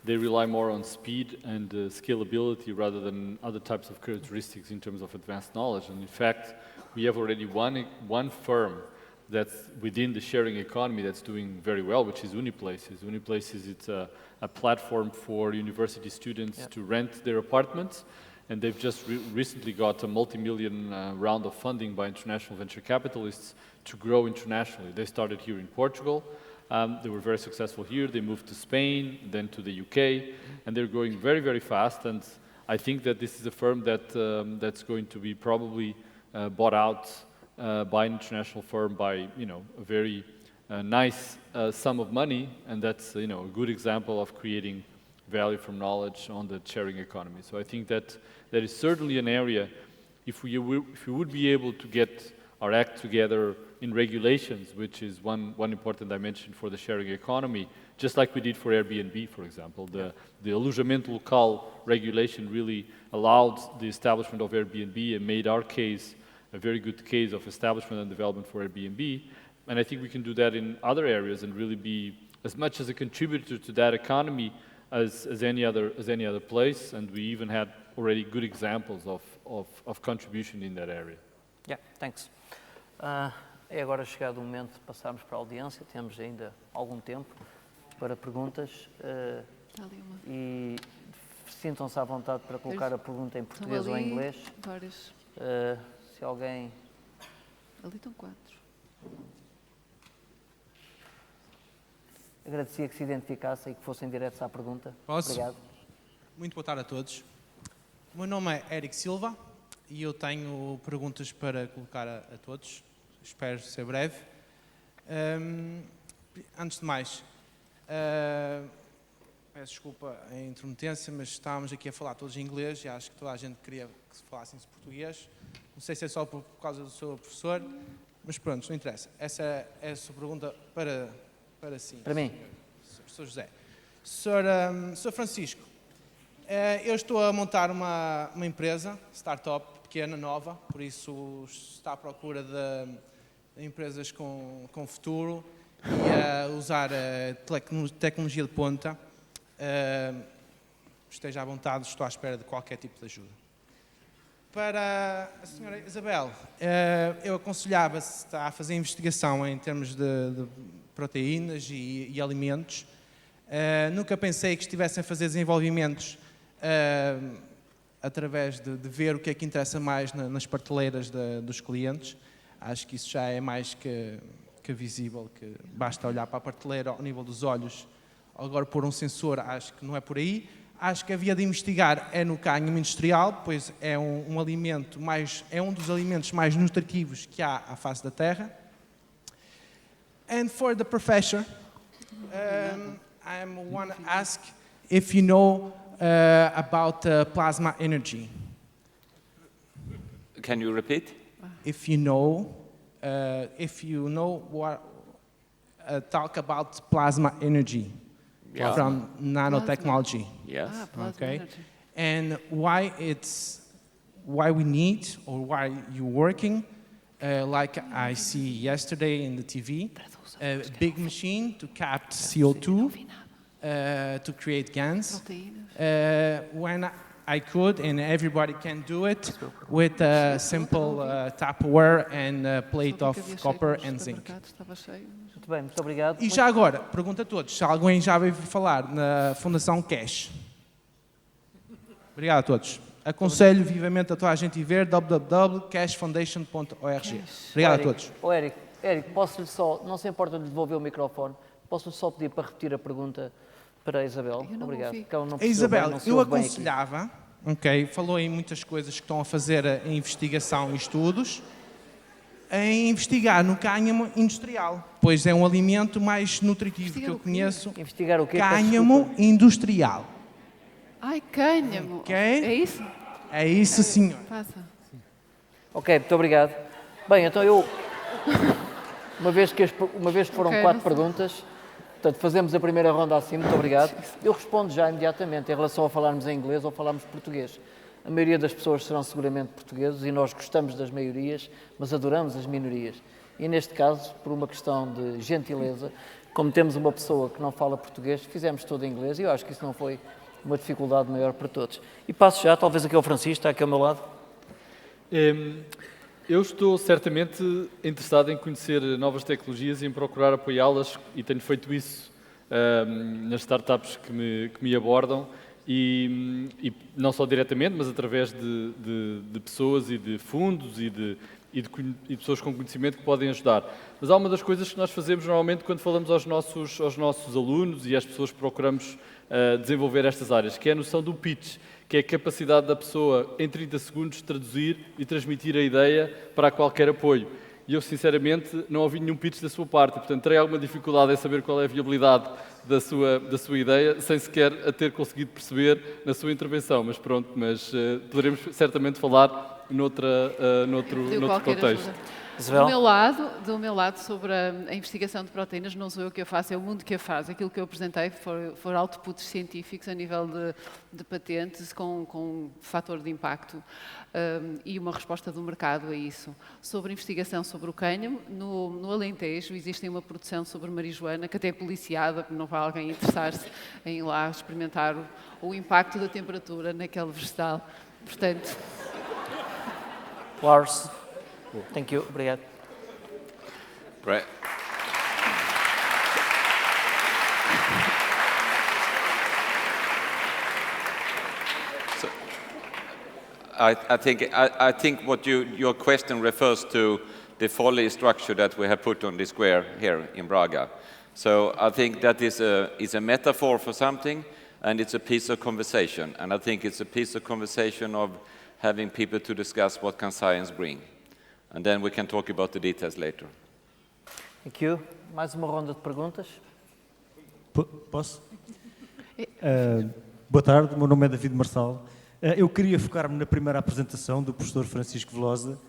they rely more on speed and scalability rather than other types of characteristics in terms of advanced knowledge. And in fact, we have already one firm that's within the sharing economy that's doing very well, which is Uniplaces. Uniplaces, it's a platform for university students to rent their apartments, and they've just recently got a multi-million round of funding by international venture capitalists to grow internationally. They started here in Portugal. They were very successful here. They moved to Spain, then to the UK, and they're growing very, very fast. And I think that this is a firm that's going to be probably bought out by an international firm by a very nice sum of money, and that's a good example of creating value from knowledge on the sharing economy. So I think that there is certainly an area, if we would be able to get our act together in regulations, which is one important dimension for the sharing economy, just like we did for Airbnb, for example. The alojamento local regulation really allowed the establishment of Airbnb and made our case a very good case of establishment and development for Airbnb. And I think we can do that in other areas and really be as much as a contributor to that economy as any other place. And we even had already good examples of contribution in that area. Yeah, thanks. É agora chegado o momento de passarmos para a audiência. Temos ainda algum tempo para perguntas. E sintam-se à vontade para colocar a pergunta em português ou em inglês. Se alguém... Ali estão 4. Agradecia que se identificassem e que fossem diretos à pergunta. Posso? Obrigado. Muito boa tarde a todos. O meu nome é Eric Silva e eu tenho perguntas para colocar a todos. Espero ser breve. Antes de mais, peço desculpa a intermitência, mas estávamos aqui a falar todos em inglês e acho que toda a gente queria que se falasse português. Não sei se é só por causa do seu professor, mas pronto, não interessa. Essa é a sua pergunta para si. Para mim. Sr. José. Sr. Francisco, eu estou a montar uma empresa, startup, pequena, nova, por isso está à procura de empresas com futuro e a usar tecnologia de ponta. Esteja à vontade, estou à espera de qualquer tipo de ajuda. Para a senhora Isabel, eu aconselhava, se está a fazer investigação em termos de proteínas e alimentos, nunca pensei que estivessem a fazer desenvolvimentos através de ver o que é que interessa mais nas prateleiras dos clientes. Acho que isso já é mais que visível, que basta olhar para a prateleira ao nível dos olhos. Agora, pôr um sensor, acho que não é por aí. Acho que havia de investigar no cânhamo industrial, pois é um alimento é um dos alimentos mais nutritivos que há à face da Terra. And for the professor, I want to ask if you know about plasma energy. Can you repeat? If you know what talk about plasma energy. Yeah. From nanotechnology. Yes. Plasma Okay. energy. And why we need, or why you're working, like I see yesterday in the TV, a big machine to capture CO2 to create GANs. When I could, and everybody can do it with a simple Tupperware and a plate of copper and zinc. Estava cheio. Muito bem, muito obrigado. E já agora, pergunto a todos, se alguém já veio falar na Fundação Cash. Obrigado a todos. Aconselho vivamente a toda a gente ir ver www.cashfoundation.org. Obrigado a todos. Érico, posso-lhe só, não se importa de devolver o microfone, posso-lhe só pedir para repetir a pergunta para a Isabel? Eu não Obrigado. ouvi. porque ela não A percebeu bem, Isabel, não se eu ouve bem aqui. aconselhava, falou em muitas coisas que estão a fazer em investigação e estudos, em investigar no cânhamo industrial, pois é um alimento mais nutritivo que Investigar eu o quê? conheço. Investigar o quê? Peço Cânhamo desculpa. industrial. Ai, cânhamo. Ok. É isso? É isso, senhor. Passa. Ok, muito obrigado. Bem, então eu, uma vez que foram Ok, 4 não sei. perguntas, portanto fazemos a primeira ronda assim, muito obrigado. Eu respondo já imediatamente em relação a falarmos em inglês ou falarmos português. A maioria das pessoas serão seguramente portugueses e nós gostamos das maiorias, mas adoramos as minorias. E neste caso, por uma questão de gentileza, como temos uma pessoa que não fala português, fizemos tudo em inglês e eu acho que isso não foi uma dificuldade maior para todos. E passo já, talvez aqui ao Francisco, está aqui ao meu lado. Eu estou certamente interessado em conhecer novas tecnologias e em procurar apoiá-las e tenho feito isso nas startups que me abordam e não só diretamente, mas através de pessoas e de fundos e de pessoas com conhecimento que podem ajudar. Mas há uma das coisas que nós fazemos normalmente quando falamos aos nossos alunos e às pessoas que procuramos desenvolver estas áreas, que é a noção do pitch, que é a capacidade da pessoa, em 30 segundos, traduzir e transmitir a ideia para qualquer apoio. E eu, sinceramente, não ouvi nenhum pitch da sua parte, portanto, terei alguma dificuldade em saber qual é a viabilidade da sua ideia, sem sequer a ter conseguido perceber na sua intervenção. Mas pronto, poderemos certamente falar noutro Qualquer contexto. ajuda. Isabel? Do meu lado, sobre a investigação de proteínas, não sou eu que a faço, é o mundo que a faz. Aquilo que eu apresentei foram outputs científicos a nível de patentes com fator de impacto e uma resposta do mercado a isso. Sobre a investigação sobre o cânhamo, no Alentejo existe uma produção sobre marijuana que até é policiada, porque não vai alguém interessar-se em ir lá experimentar o impacto da temperatura naquele vegetal. Portanto, Lars, thank you, obrigado. Right. So, I think what your question refers to the folly structure that we have put on the square here in Braga. So I think that is a metaphor for something, and it's a piece of conversation. And I think it's a piece of conversation of having people to discuss what can science bring. And then we can talk about the details later. Thank you. Mais uma ronda de perguntas. Posso? Boa tarde, o meu nome é David Marçal. Eu queria focar-me na primeira apresentação do professor Francisco Velosa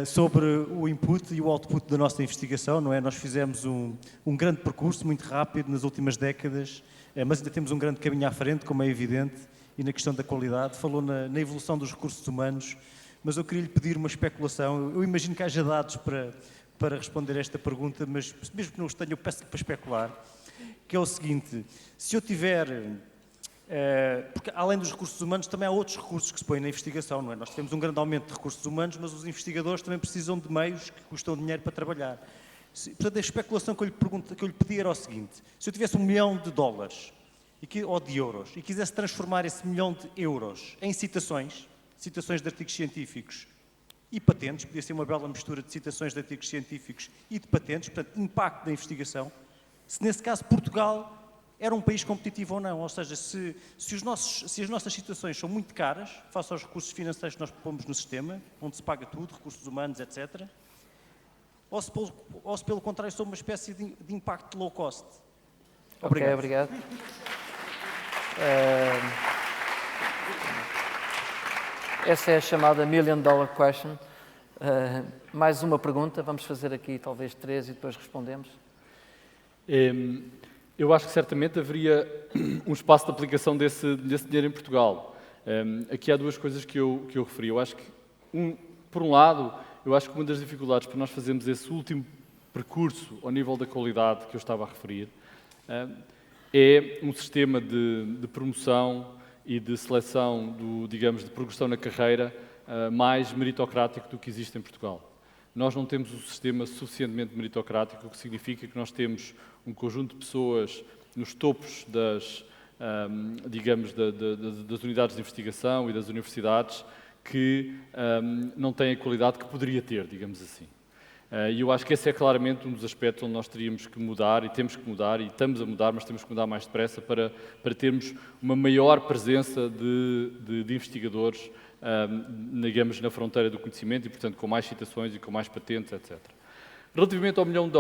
sobre o input e o output da nossa investigação, não é? Nós fizemos um grande percurso, muito rápido, nas últimas décadas, mas ainda temos um grande caminho à frente, como é evidente, e na questão da qualidade. Falou na evolução dos recursos humanos, mas eu queria lhe pedir uma especulação. Eu imagino que haja dados para responder a esta pergunta, mas mesmo que não os tenha, eu peço-lhe para especular, que é o seguinte: se eu tiver... porque além dos recursos humanos também há outros recursos que se põem na investigação, não é? Nós temos um grande aumento de recursos humanos, mas os investigadores também precisam de meios que custam dinheiro para trabalhar. Portanto, a especulação que eu lhe pedi era o seguinte: se eu tivesse $1 milhão ou de euros e quisesse transformar esse $1 milhão em citações de artigos científicos e patentes, podia ser uma bela mistura de citações de artigos científicos e de patentes, portanto, impacto da investigação, se nesse caso Portugal era um país competitivo ou não, ou seja, se as nossas citações são muito caras, face aos recursos financeiros que nós propomos no sistema, onde se paga tudo, recursos humanos, etc., ou se pelo contrário são uma espécie de impacto low cost. Obrigado. Ok, obrigado. Essa é a chamada $1 million question. Mais uma pergunta, vamos fazer aqui talvez 3 e depois respondemos. Eu acho que certamente haveria um espaço de aplicação desse dinheiro em Portugal. Aqui há duas coisas que eu referi. Eu acho que, por um lado, eu acho que uma das dificuldades para nós fazermos esse último percurso ao nível da qualidade que eu estava a referir é um sistema de promoção e de seleção, digamos, de progressão na carreira mais meritocrático do que existe em Portugal. Nós não temos um sistema suficientemente meritocrático, o que significa que nós temos um conjunto de pessoas nos topos digamos, das unidades de investigação e das universidades que não têm a qualidade que poderia ter, digamos assim. E eu acho que esse é claramente um dos aspectos onde nós teríamos que mudar, e temos que mudar, e estamos a mudar, mas temos que mudar mais depressa para termos uma maior presença de investigadores, digamos, na fronteira do conhecimento e, portanto, com mais citações e com mais patentes, etc. Relativamente ao $1 milhão,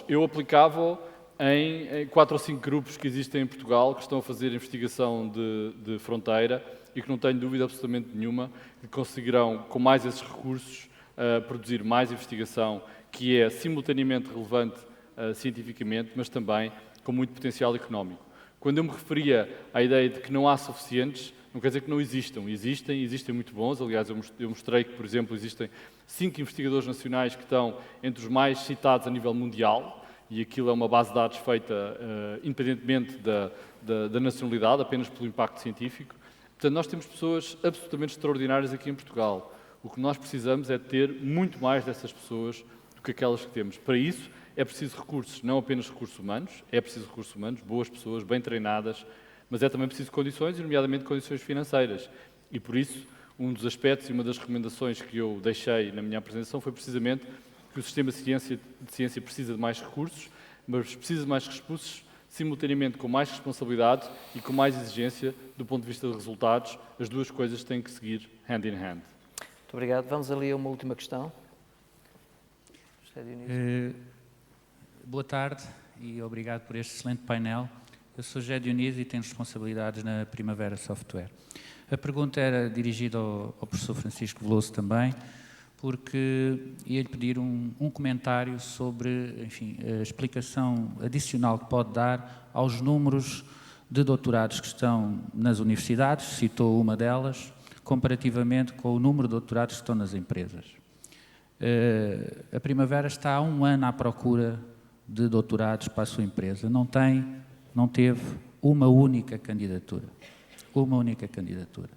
eu aplicava-o em 4 ou 5 grupos que existem em Portugal que estão a fazer investigação de fronteira e que não tenho dúvida absolutamente nenhuma que conseguirão, com mais esses recursos, produzir mais investigação que é simultaneamente relevante cientificamente, mas também com muito potencial económico. Quando eu me referia à ideia de que não há suficientes, não quer dizer que não existam. Existem muito bons. Aliás, eu mostrei que, por exemplo, existem 5 investigadores nacionais que estão entre os mais citados a nível mundial, e aquilo é uma base de dados feita independentemente da nacionalidade, apenas pelo impacto científico. Portanto, nós temos pessoas absolutamente extraordinárias aqui em Portugal. O que nós precisamos é ter muito mais dessas pessoas do que aquelas que temos. Para isso, é preciso recursos, não apenas recursos humanos, boas pessoas, bem treinadas, mas é também preciso condições, e nomeadamente condições financeiras. E por isso, um dos aspectos e uma das recomendações que eu deixei na minha apresentação foi precisamente que o sistema de ciência precisa de mais recursos, mas precisa de mais recursos simultaneamente com mais responsabilidade e com mais exigência do ponto de vista de resultados. As duas coisas têm que seguir hand in hand. Muito obrigado. Vamos ali a uma última questão. Boa tarde e obrigado por este excelente painel. Eu sou José Dionísio e tenho responsabilidades na Primavera Software. A pergunta era dirigida ao professor Francisco Veloso também, porque ia-lhe pedir um comentário sobre, enfim, a explicação adicional que pode dar aos números de doutorados que estão nas universidades, citou uma delas, comparativamente com o número de doutorados que estão nas empresas. A Primavera está há 1 ano à procura de doutorados para a sua empresa. Não teve uma única candidatura. Uma única candidatura.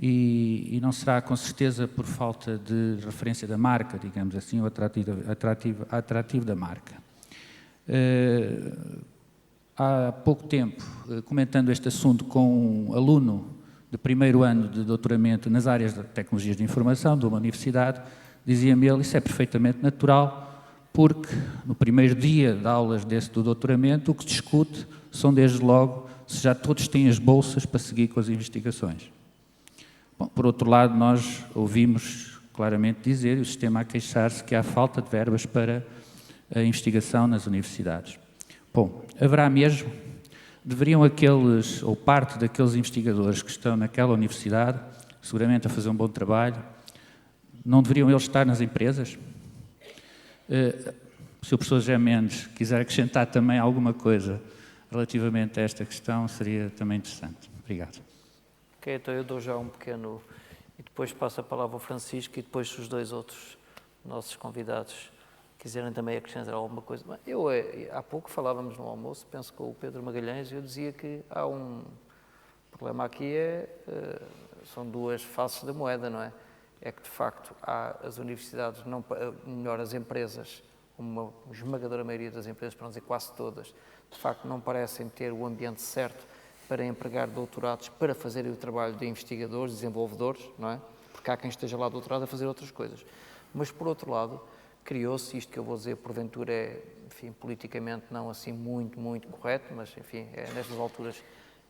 E não será com certeza por falta de referência da marca, digamos assim, ou atrativo da marca. Há pouco tempo, comentando este assunto com um aluno de primeiro ano de doutoramento nas áreas de tecnologias de informação de uma universidade, dizia-me ele, isso é perfeitamente natural, porque no primeiro dia de aulas do doutoramento o que se discute são desde logo se já todos têm as bolsas para seguir com as investigações. Bom, por outro lado, nós ouvimos claramente dizer, e o sistema a queixar-se, que há falta de verbas para a investigação nas universidades. Bom, haverá mesmo? Deveriam aqueles, ou parte daqueles investigadores que estão naquela universidade, seguramente a fazer um bom trabalho, não deveriam eles estar nas empresas? Se o professor José Mendes quiser acrescentar também alguma coisa relativamente a esta questão, seria também interessante. Obrigado. Ok, então eu dou já um pequeno... E depois passo a palavra ao Francisco e depois se os dois outros nossos convidados quiserem também acrescentar alguma coisa. Eu, há pouco falávamos no almoço, penso com o Pedro Magalhães, e eu dizia que há um problema aqui, são duas faces da moeda, não é? É que, de facto, as universidades, melhor, as empresas, uma esmagadora maioria das empresas, para não dizer quase todas, de facto não parecem ter o ambiente certo para empregar doutorados para fazerem o trabalho de investigadores, desenvolvedores, não é? Porque há quem esteja lá doutorado a fazer outras coisas. Mas, por outro lado, criou-se isto que eu vou dizer, porventura é, enfim, politicamente não assim muito correto, mas, enfim, é nestas alturas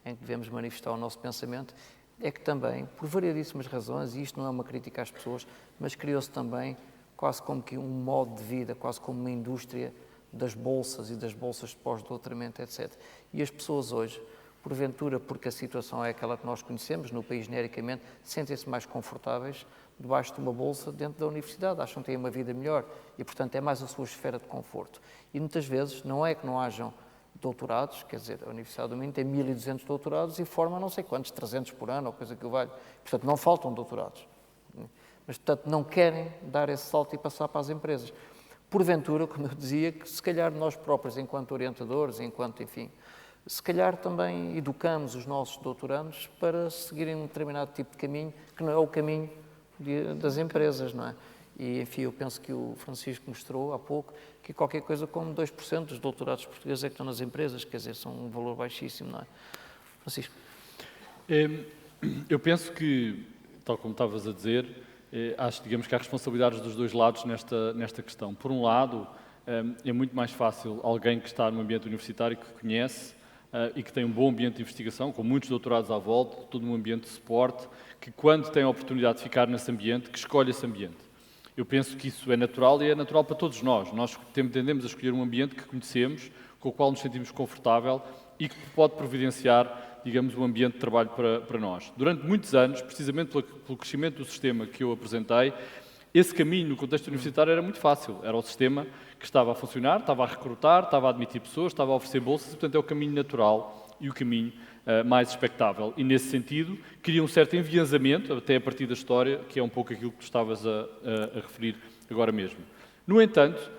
em que devemos manifestar o nosso pensamento, é que também, por variedíssimas razões, e isto não é uma crítica às pessoas, mas criou-se também quase como que um modo de vida, quase como uma indústria das bolsas e das bolsas de pós-doutoramento, etc. E as pessoas hoje, porventura, porque a situação é aquela que nós conhecemos, no país genericamente, sentem-se mais confortáveis debaixo de uma bolsa dentro da universidade, acham que têm uma vida melhor e, portanto, é mais a sua esfera de conforto. E muitas vezes não é que não hajam doutorados, quer dizer, a Universidade do Minho tem 1.200 doutorados e forma não sei quantos, 300 por ano ou coisa que o valha. Portanto, não faltam doutorados. Mas, portanto, não querem dar esse salto e passar para as empresas. Porventura, como eu dizia, que se calhar nós próprios, enquanto orientadores, enquanto, enfim, se calhar também educamos os nossos doutorandos para seguirem um determinado tipo de caminho, que não é o caminho das empresas, não é? E, enfim, eu penso que o Francisco mostrou há pouco que qualquer coisa como 2% dos doutorados portugueses é que estão nas empresas, quer dizer, são um valor baixíssimo, não é? Francisco. Eu penso que, tal como estavas a dizer, acho, digamos, que há responsabilidades dos dois lados nesta questão. Por um lado, é muito mais fácil alguém que está no ambiente universitário, que conhece e que tem um bom ambiente de investigação, com muitos doutorados à volta, todo um ambiente de suporte, que quando tem a oportunidade de ficar nesse ambiente, que escolhe esse ambiente. Eu penso que isso é natural e é natural para todos nós. Nós tendemos a escolher um ambiente que conhecemos, com o qual nos sentimos confortável e que pode providenciar, digamos, um ambiente de trabalho para nós. Durante muitos anos, precisamente pelo crescimento do sistema que eu apresentei, esse caminho no contexto universitário era muito fácil. Era o sistema que estava a funcionar, estava a recrutar, estava a admitir pessoas, estava a oferecer bolsas, e, portanto, é o caminho natural e o caminho mais expectável. E, nesse sentido, cria um certo enviesamento, até a partir da história, que é um pouco aquilo que tu estavas a referir agora mesmo. No entanto,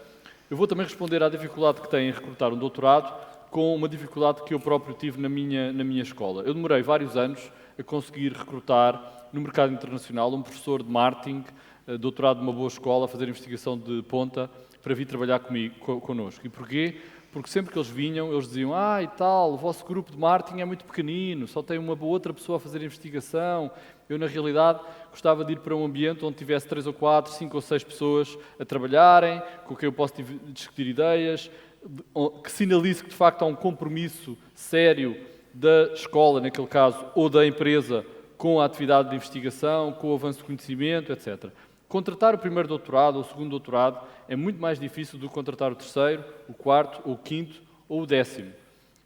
eu vou também responder à dificuldade que tem em recrutar um doutorado com uma dificuldade que eu próprio tive na minha escola. Eu demorei vários anos a conseguir recrutar no mercado internacional um professor de marketing, doutorado numa boa escola, a fazer investigação de ponta, para vir trabalhar connosco. E porquê? Porque sempre que eles vinham, eles diziam: e tal, o vosso grupo de marketing é muito pequenino, só tem uma outra pessoa a fazer investigação. Eu, na realidade, gostava de ir para um ambiente onde tivesse 3 ou 4, 5 ou 6 pessoas a trabalharem, com quem eu posso discutir ideias, que sinalize que, de facto, há um compromisso sério da escola, naquele caso, ou da empresa, com a atividade de investigação, com o avanço de conhecimento, etc. Contratar o primeiro doutorado ou o segundo doutorado é muito mais difícil do que contratar o terceiro, o quarto, ou o quinto, ou o 10º.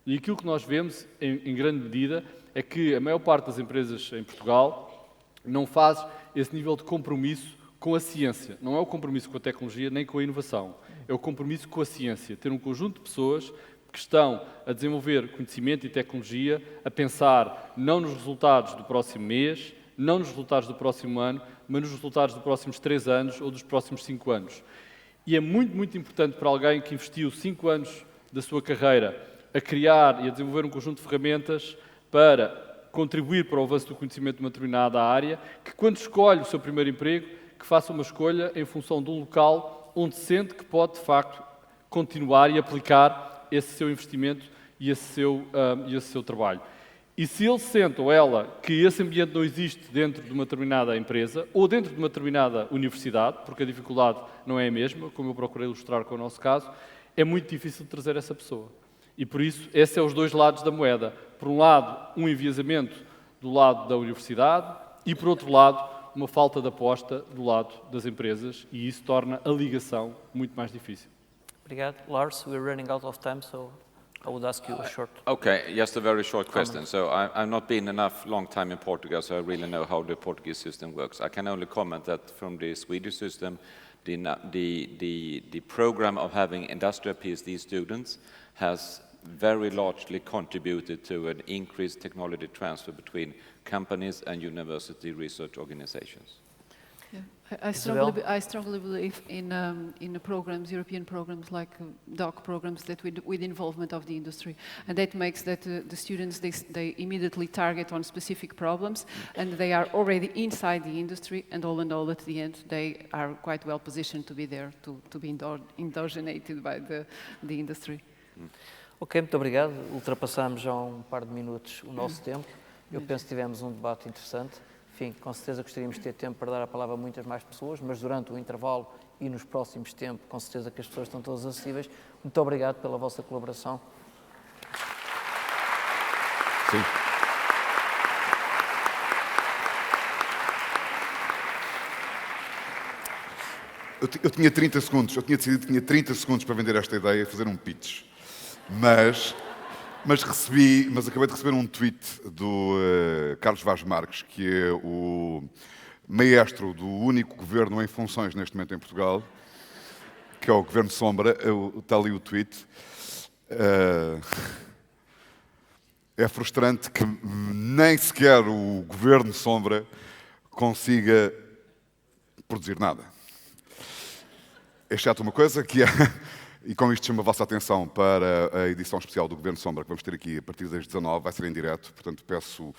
E aquilo que nós vemos, em grande medida, é que a maior parte das empresas em Portugal não faz esse nível de compromisso com a ciência. Não é o compromisso com a tecnologia nem com a inovação. É o compromisso com a ciência. Ter um conjunto de pessoas que estão a desenvolver conhecimento e tecnologia, a pensar não nos resultados do próximo mês, não nos resultados do próximo ano, mas nos resultados dos próximos 3 anos ou dos próximos 5 anos. E é muito, muito importante para alguém que investiu 5 anos da sua carreira a criar e a desenvolver um conjunto de ferramentas para contribuir para o avanço do conhecimento de uma determinada área, que quando escolhe o seu primeiro emprego, que faça uma escolha em função de um local onde sente que pode, de facto, continuar e aplicar esse seu investimento e esse seu trabalho. E se ele sente, ou ela, que esse ambiente não existe dentro de uma determinada empresa ou dentro de uma determinada universidade, porque a dificuldade não é a mesma, como eu procurei ilustrar com o nosso caso, é muito difícil trazer essa pessoa. E por isso, esses são os dois lados da moeda. Por um lado, um enviesamento do lado da universidade e, por outro lado, uma falta de aposta do lado das empresas, e isso torna a ligação muito mais difícil. Obrigado. Lars, we're running out of time, so I would ask you a short... Okay, just a very short question. So I've not been enough long time in Portugal, so I really know how the Portuguese system works. I can only comment that from the Swedish system, the program of having industrial PhD students has very largely contributed to an increased technology transfer between companies and university research organizations. Yeah. I strongly believe in programs, European programs like DOC programs that with involvement of the industry, and that makes that the students they immediately target on specific problems, and they are already inside the industry, and all in all, at the end, they are quite well positioned to be there to be indoctrinated by the industry. Ok, muito obrigado. Ultrapassamos já um par de minutos o nosso tempo. Eu penso que tivemos um debate interessante. Enfim, com certeza gostaríamos de ter tempo para dar a palavra a muitas mais pessoas, mas durante o intervalo e nos próximos tempos, com certeza que as pessoas estão todas acessíveis. Muito obrigado pela vossa colaboração. Sim. Eu tinha 30 segundos, eu tinha decidido que tinha 30 segundos para vender esta ideia e fazer um pitch. Mas acabei de receber um tweet do Carlos Vaz Marques, que é o maestro do único governo em funções neste momento em Portugal, que é o Governo Sombra. Está ali o tweet. É frustrante que nem sequer o Governo Sombra consiga produzir nada. Exceto uma coisa, que é E com isto chamo a vossa atenção para a edição especial do Governo Sombra, que vamos ter aqui a partir das 19, vai ser em direto, portanto peço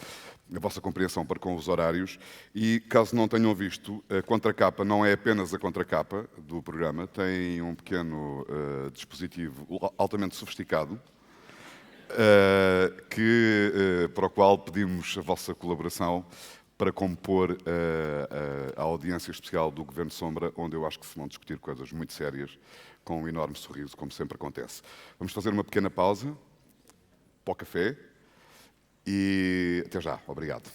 a vossa compreensão para com os horários. E caso não tenham visto, a contracapa não é apenas a contracapa do programa, tem um pequeno dispositivo altamente sofisticado, para o qual pedimos a vossa colaboração para compor a audiência especial do Governo Sombra, onde eu acho que se vão discutir coisas muito sérias, com um enorme sorriso, como sempre acontece. Vamos fazer uma pequena pausa para o café e até já. Obrigado.